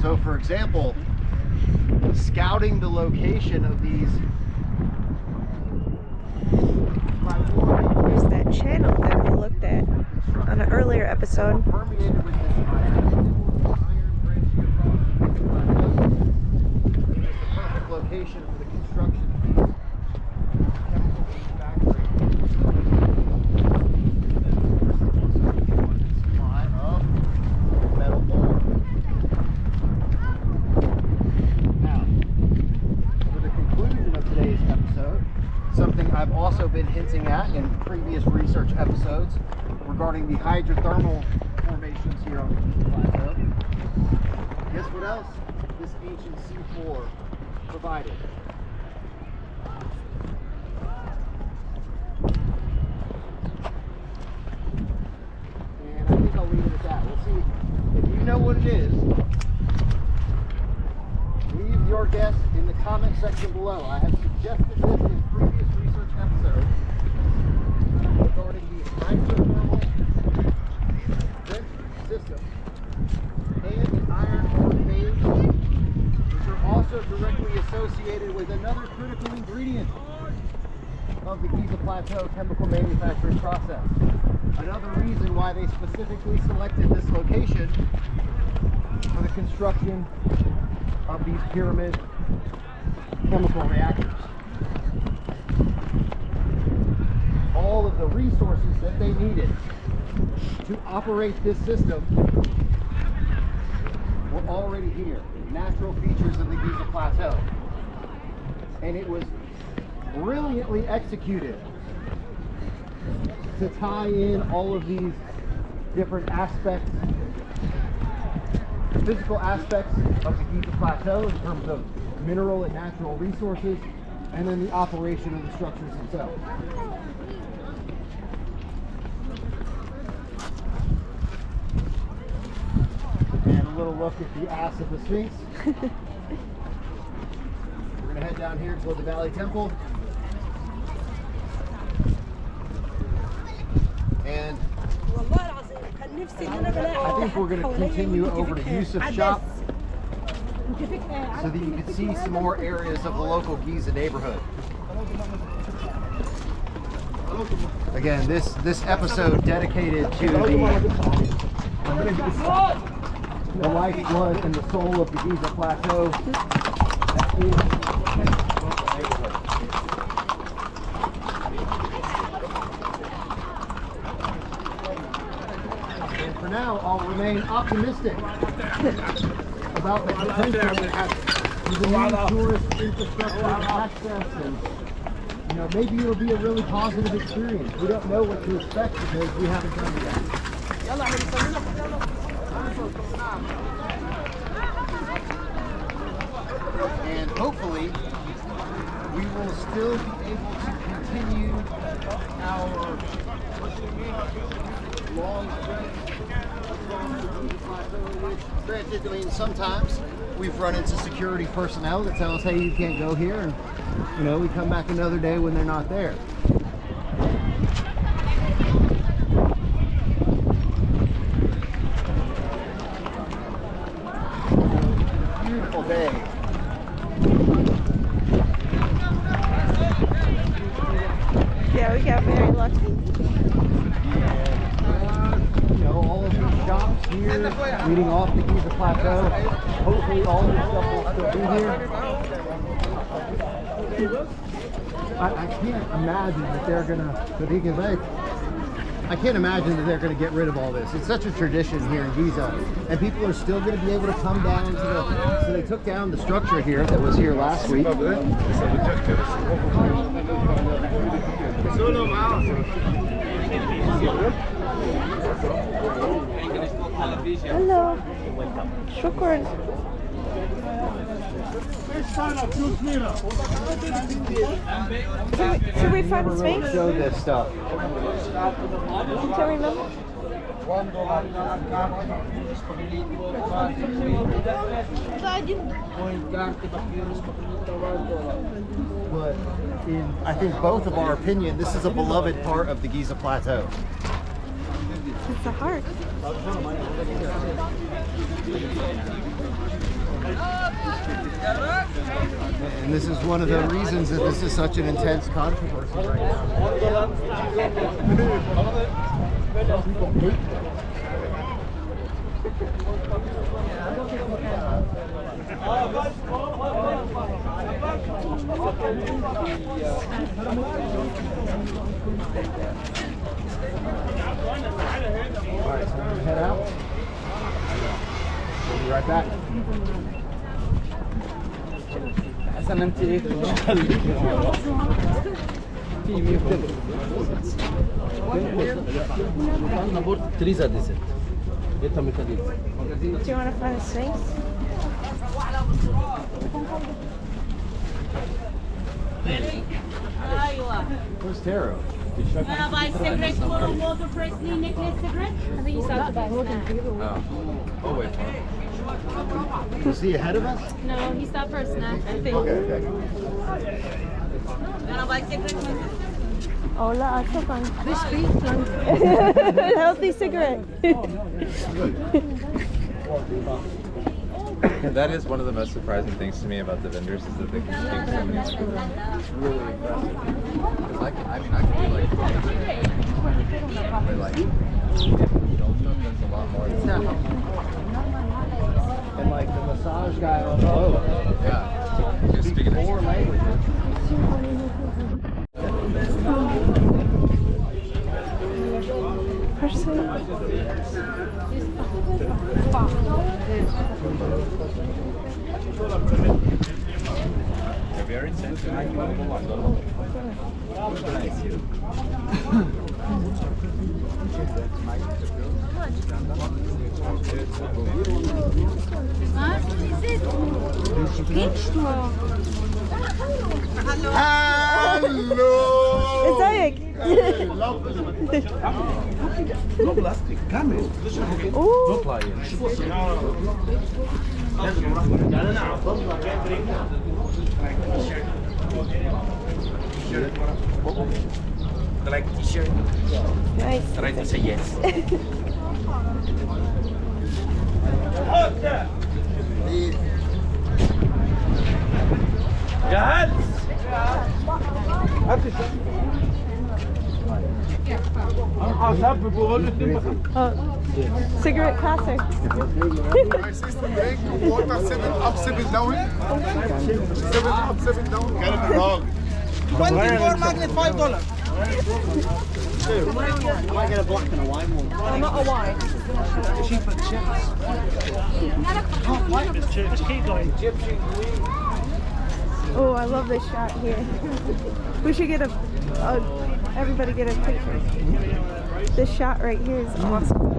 So, for example, scouting the location of these. There's that channel that we looked at on an earlier episode. Permeated with this iron branching across the plateau. It's the perfect location for the construction of these chemical manufacturing. Supply of metal ore. Now, for the conclusion of today's episode, something I've also been hinting at in previous research episodes regarding the hydrothermal formations here on the Giza Plateau. Guess what else this ancient seafloor provided? And I think I'll leave it at that. We'll see if you know what it is. Leave your guess in the comment section below. I have suggested this in previous research episodes regarding the hydrothermal vent system and the iron ore caves, which are also directly associated with another critical ingredient of the Giza Plateau chemical manufacturing process. Another reason why they specifically selected this location for the construction of these pyramid chemical reactors. resources that they needed to operate this system were already here. Natural features of the Giza Plateau. And it was brilliantly executed to tie in all of these different aspects, physical aspects of the Giza Plateau in terms of mineral and natural resources, and then the operation of the structures themselves. And a little look at the ass of the Sphinx. We're going to head down here toward the Valley Temple. And I think we're going to continue over to Yusuf's shop so that you can see some more areas of the local Giza neighborhood. Again, this episode dedicated to the lifeblood and the soul of the Giza Plateau. And for now, I'll remain optimistic about the potential for the new tourist infrastructure and access, and maybe it'll be a really positive experience. We don't know what to expect because we haven't done it yet. And hopefully we will still be able to continue our long stretch. Granted, I mean, sometimes we've run into security personnel that tell us, hey, you can't go here, and we come back another day when they're not there. Beautiful day. Yeah, we got very lucky. And, all of these shops here leading off the Giza Plateau. Hopefully all this stuff will still be here. I can't imagine that they're gonna, I can't imagine that they're gonna get rid of all this. It's such a tradition here in Giza, and people are still gonna be able to come down to the, so they took down the structure here that was here last week. Hello. Shukran. Should we find the Sphinx? Show this stuff. Can you remember? But in, I think, both of our opinion, this is a beloved part of the Giza Plateau. It's the heart. And this is one of the reasons that this is such an intense controversy right now. People hate this. Alright, so I'm gonna head out. We'll be right back. Do you want to find a Sphinx? Where's Taro? Wanna buy cigarette for water Presley necklace cigarette? I think you saw the best. Oh, wait. Is he ahead of us? No, he stopped for a snack, I think. Okay. Wanna buy cigarette? Hola, healthy cigarette. That is one of the most surprising things to me about the vendors is that they can speak so many languages. It's really impressive. Because I can do like but like adult stuff that's a lot more than And like the massage guy on the boat. yeah. Just speaking 4 languages. ازيك؟ اوه I like the t-shirt. nice. Right to say yes. جاهز؟ Cigarette classic. My sister drink water 7 up, 7 down. 7 up, 7 down. Get it wrong. 24 magnet, $5. I get a black and a white one. Not a wine. Just keep going. Oh, I love this shot here. We should get everybody get a picture. This shot right here is awesome.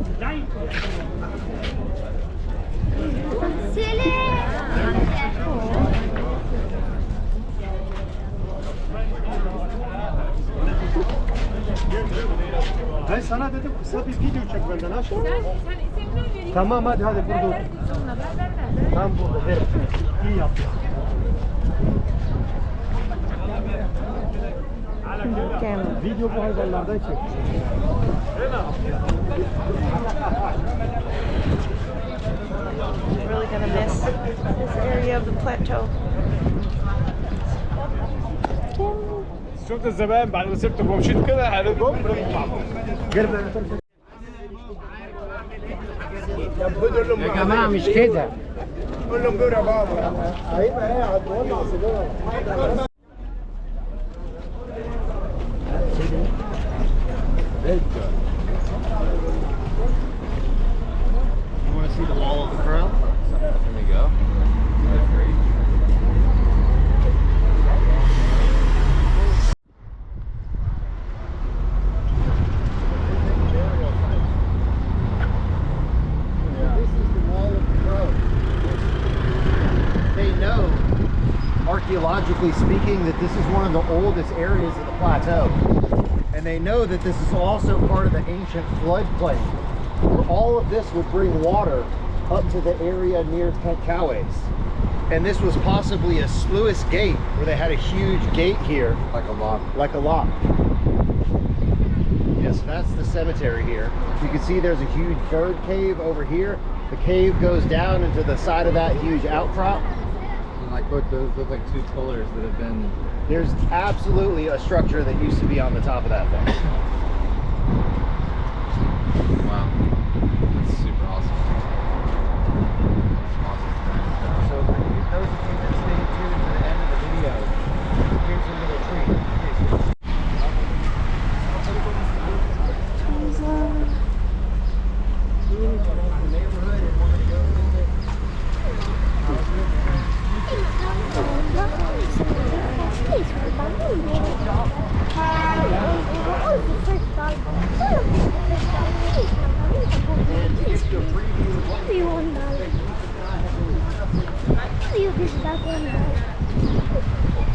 Ben sana dedim kısa bir video çek benden aşağı. Tamam hadi burada otur. Tam burada ver. İyi yap. Video bu hayvanlardan çek. Really gonna miss this area of the plateau. شفت الزمان بعد ما سبت ومشيت كده هنقوم يا جماعه مش كده قول لهم دول يا بابا هيبقى قاعد ولع سيجاره You want to see the wall of the crown? There we go. That's great. Archaeologically speaking, that this is one of the oldest areas of the plateau, and they know that this is also part of the ancient floodplain. All of this would bring water up to the area near Pentcawes, and this was possibly a sluice gate where they had a huge gate here, Like a lock. like a lock. Yes, that's the cemetery here. You can see there's a huge bird cave over here. The cave goes down into the side of that huge outcrop. And like those look like two pillars that have been. There's absolutely a structure that used to be on the top of that thing. Wow. That's super awesome. So for you, those of you that stay tuned to the end of the video, here's a little treat.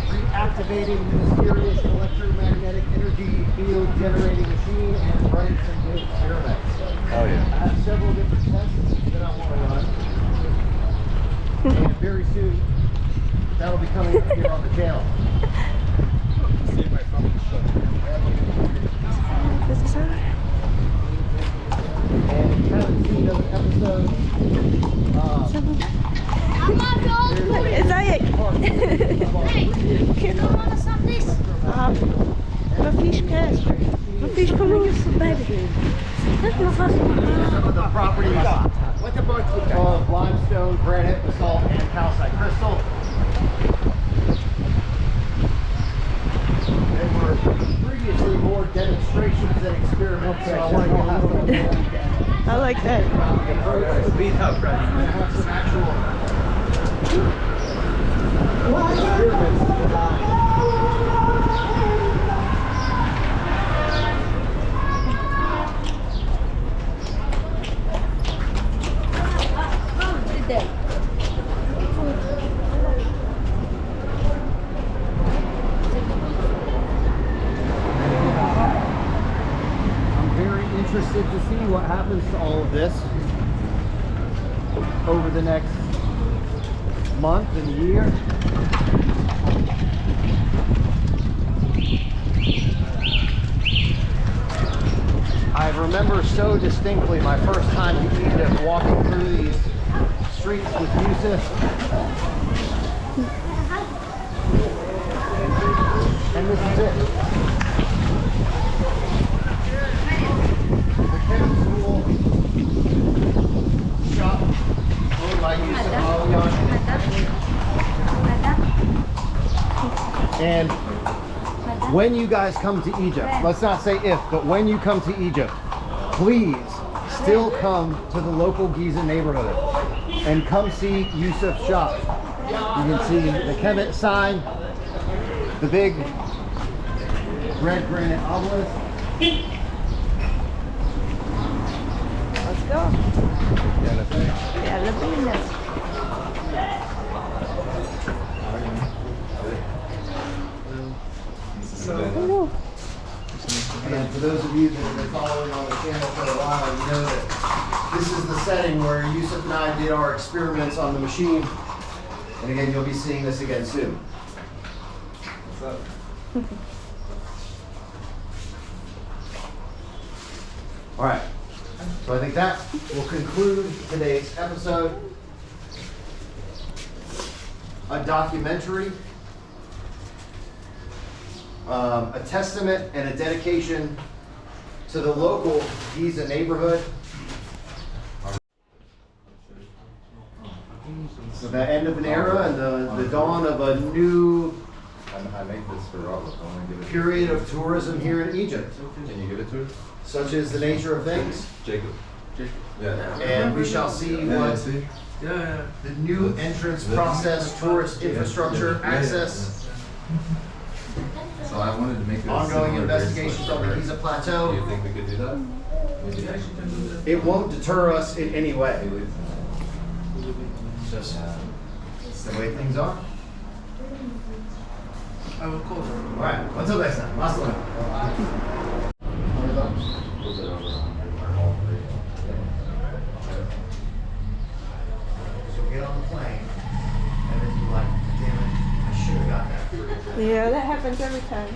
Reactivating the mysterious electromagnetic energy field generating machine and running some good experiments. Oh yeah. I have several different tests that I want to run. And very soon, that'll be coming up here on the channel. And if you haven't seen those episodes, ازيك؟ مفيش كاش مفيش فلوس some of the properties of limestone, granite, basalt, and calcite crystal. There were previously more demonstrations than experiments, so I want to get a little bit more. I like that. Beat up, right? Have some actual experiments. interested to see what happens to all of this over the next month and year, I remember so distinctly my first time in Egypt, walking through these streets with Yusuf. And this is it. The Kevin School shop owned by Yusuf Osireion. And when you guys come to Egypt, let's not say if, but when you come to Egypt, please still come to the local Giza neighborhood and come see Yusuf's shop. You can see the Kemet sign, the big red granite obelisk. Let's go. Yeah, the business. Hello. And for those of you that have been following on the channel for a while, you know that this is the setting where Yusuf and I did our experiments on the machine. And again, you'll be seeing this again soon. What's up? All right. So I think that will conclude today's episode. A documentary, a testament and a dedication to the local Giza neighborhood. So the end of an era and the dawn of a new I make this for Robert. I want to give it period of tourism here in Egypt, Can you give it to her? such as the nature of things. Jacob. Yeah. And we shall see what see? Yeah. the new entrance process, tourist infrastructure, access, So I wanted to make this ongoing similar investigations bracelet on the for her. Giza Do you Plateau. think we could do that? Maybe I actually can do that. It won't deter us in any way. Just the way things are. I will call her. All right, until next time. Last one. So get on the plane, and then you're like, damn it, I should have got that. Yeah, that happens every time.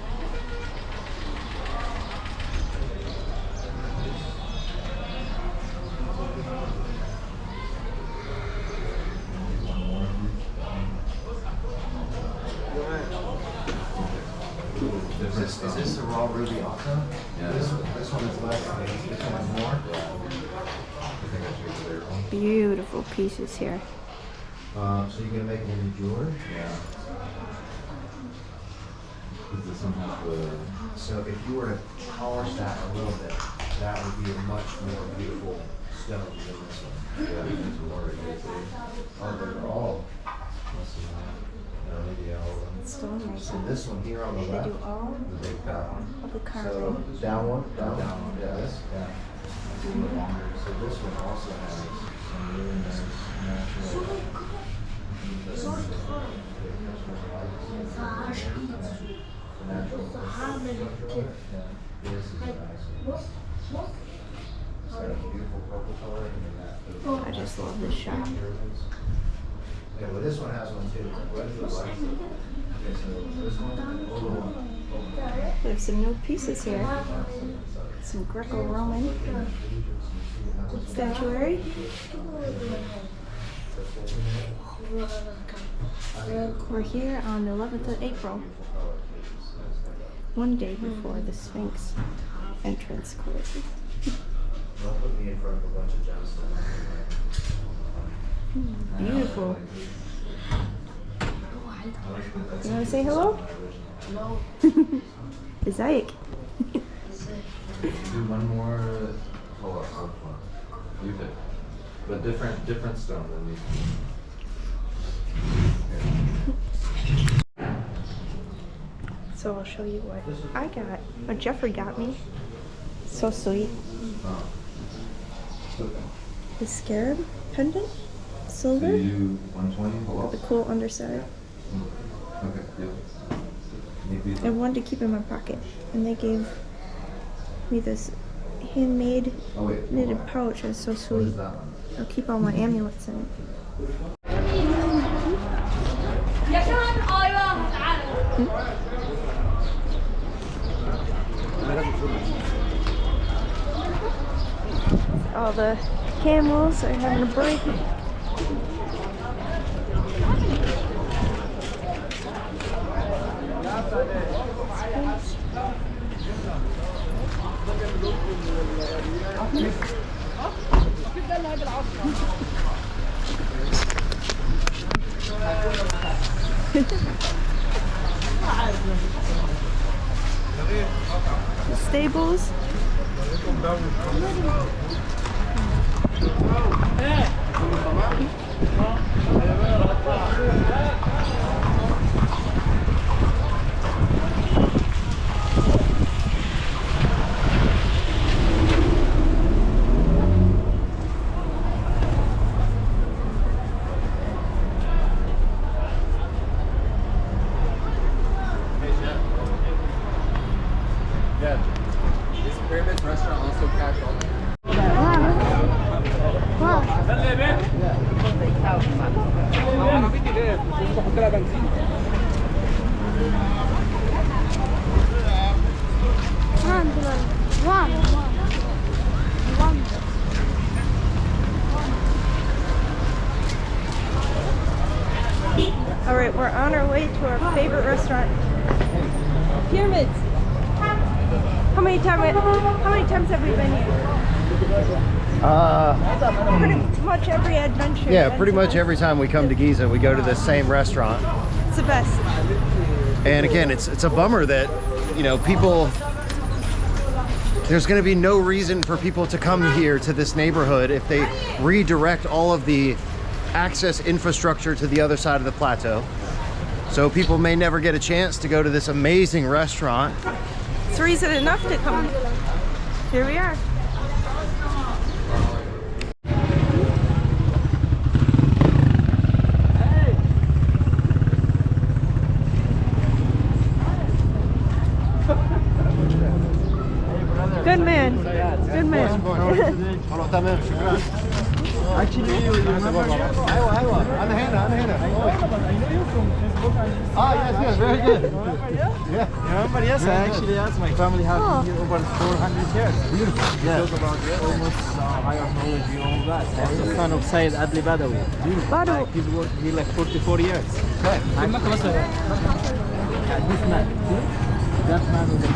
Is this a raw ruby also? Yeah. This one is less, this one is more? I think I should clear one. Beautiful pieces here. So you're gonna make it into jewelry? Yeah. Does this one have the... So if you were to polish that a little bit, that would be a much more beautiful stone than this one. Yeah, it's more basic. Oh, they're all. Let's see. No, maybe all of them. Stonehenge. So this one here on the They left. do all The big fat one. of the So carving. down one, down Down one. Yeah, this. Yeah. It's a little bit longer. So this one also has some really nice natural. Natural. Yeah. This is nice. It's got a beautiful purple color and then that. I just love this shop. Yeah, well, this one has one too. What is this? Okay, so this one, We have some new pieces here. Some Greco-Roman statuary. We're here on the 11th of April, one day before the Sphinx entrance closes. They'll put me in front of a bunch of gemstones. Beautiful. You want to say hello? No. Isaiah. Do one more. Hold on. You pick. But different stone than these. So I'll show you what I got. What Geoffrey got me. So sweet. Oh. Okay. The scarab pendant. So Silver. you do 120? Hold The on. cool underside. Okay. Yep. I wanted to keep in my pocket, and they gave me this handmade Oh wait. knitted pouch. It's so What sweet. is that? I'll keep all my amulets in it. All the camels are having a break. The stables. This pyramid restaurant also cash only. All right, we're on our way to our favorite restaurant. Pyramids. How many times have we been here? Pretty much every adventure. Yeah, pretty much every time we come to Giza, we go to the same restaurant. It's the best. And again, it's a bummer that, you know, people, there's going to be no reason for people to come here to this neighborhood if they redirect all of the access infrastructure to the other side of the plateau. So people may never get a chance to go to this amazing restaurant. It's reason enough to come. Here we are. Good man. Good man. Actually, you remember? أيوة أنا هنا I know you from Facebook. yes, very good. Yeah. Remember? Yes, actually, yes. My family has been here over 400 years. Beautiful. Yeah. We talk about almost higher knowledge and all that. I'm the son of Sayyid Adli Badawi. Badawi. He's worked here like 44 years. Okay. This man. That man is a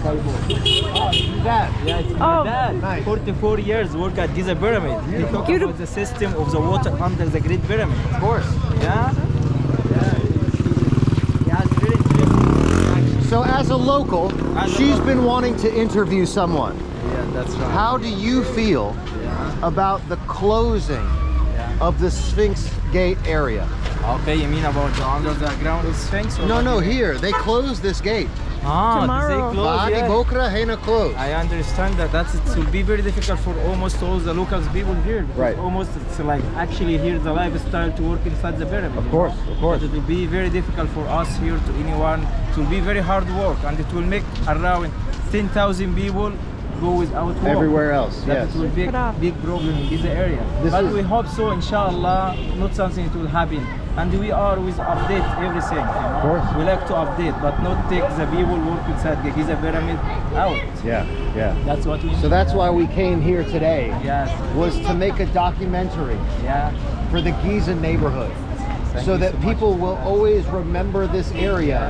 cowboy. Dad. Yeah, it's Oh, my dad. nice. 44 years work at Giza Pyramid. He talk about the system of the water under the Great Pyramid. Of course. Yeah? He has very interesting. So as a local, she's been wanting to interview someone. Yeah, that's right. How do you feel about the closing of the Sphinx gate area? Okay, you mean about the under the ground Sphinx? Or No, here. They closed this gate. Tomorrow. They close, Badi yeah. Bokra Hena closed. I understand that it will be very difficult for almost all the locals people here. Because Right. almost it's like actually here the lifestyle to work inside the pyramid. Of course, of course. But it will be very difficult for us here to anyone. It will be very hard work and it will make around 10,000 people go without work. Everywhere else, That yes. it will be Cut off. a big problem in this area. This But is- we hope so, inshallah, not something it will happen. And we always update everything. Of course. We like to update, but not take the people work inside the Giza Pyramid out. Yeah. That's what we So that's why we came here today, Yes. was to make a documentary Yeah. for the Giza neighborhood, so you that so much. people will always remember this area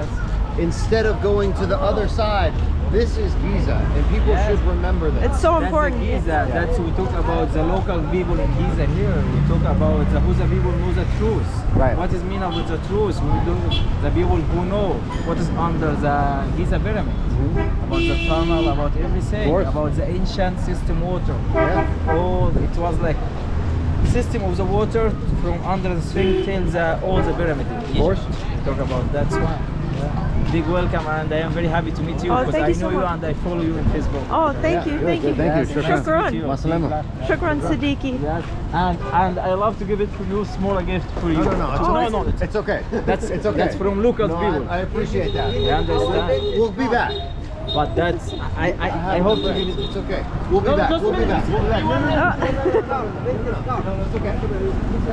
instead of going to the other side. This is Giza, and people Yes. should remember this. It's so That's important. the Giza. That's we talk about the local people in Giza here. We talk about who the people know the truth. Right. What is mean about the truth? We do the people who know what is under the Giza pyramid. About the tunnel, about everything, course. about the ancient system water. Yeah. Oh, it was like system of the water from under the Sphinx till all the pyramid in Egypt. course. We talk about that's one. Yeah. Big welcome, and I am very happy to meet you Oh, because thank I you so know you much. and I follow you on Facebook. Oh, thank you, good, thank you. good, thank you. Yes, Shukran. nice to meet you. Masalama. Shukran Siddiqui. Yes, and I love to give it for you small gift for you. No, it's okay. That's It's okay. That's from local No, people. I appreciate that. I understand. We'll be back. But that's I hope to be. It's okay. We'll be back. We'll be back. We'll be back. No, it's okay.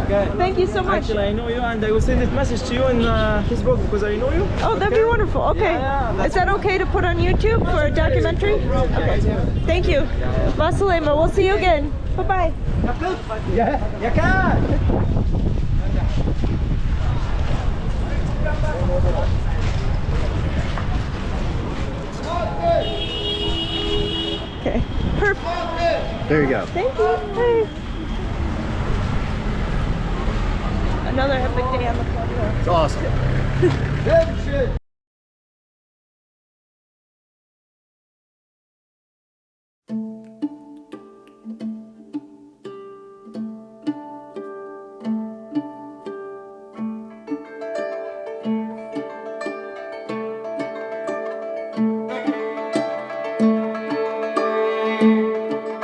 Okay. Thank you so much. Actually, I know you, and I will send this message to you on Facebook because I know you. Oh, that'd be wonderful. Okay. Yeah, Is that okay to put on YouTube for a documentary? Okay. Thank you. Vasalema, we'll see you again. Bye-bye. Yeah, you can. Okay. Perfect. There you go. Thank you. Hey. Another epic day on the plateau. It's awesome. Good shit.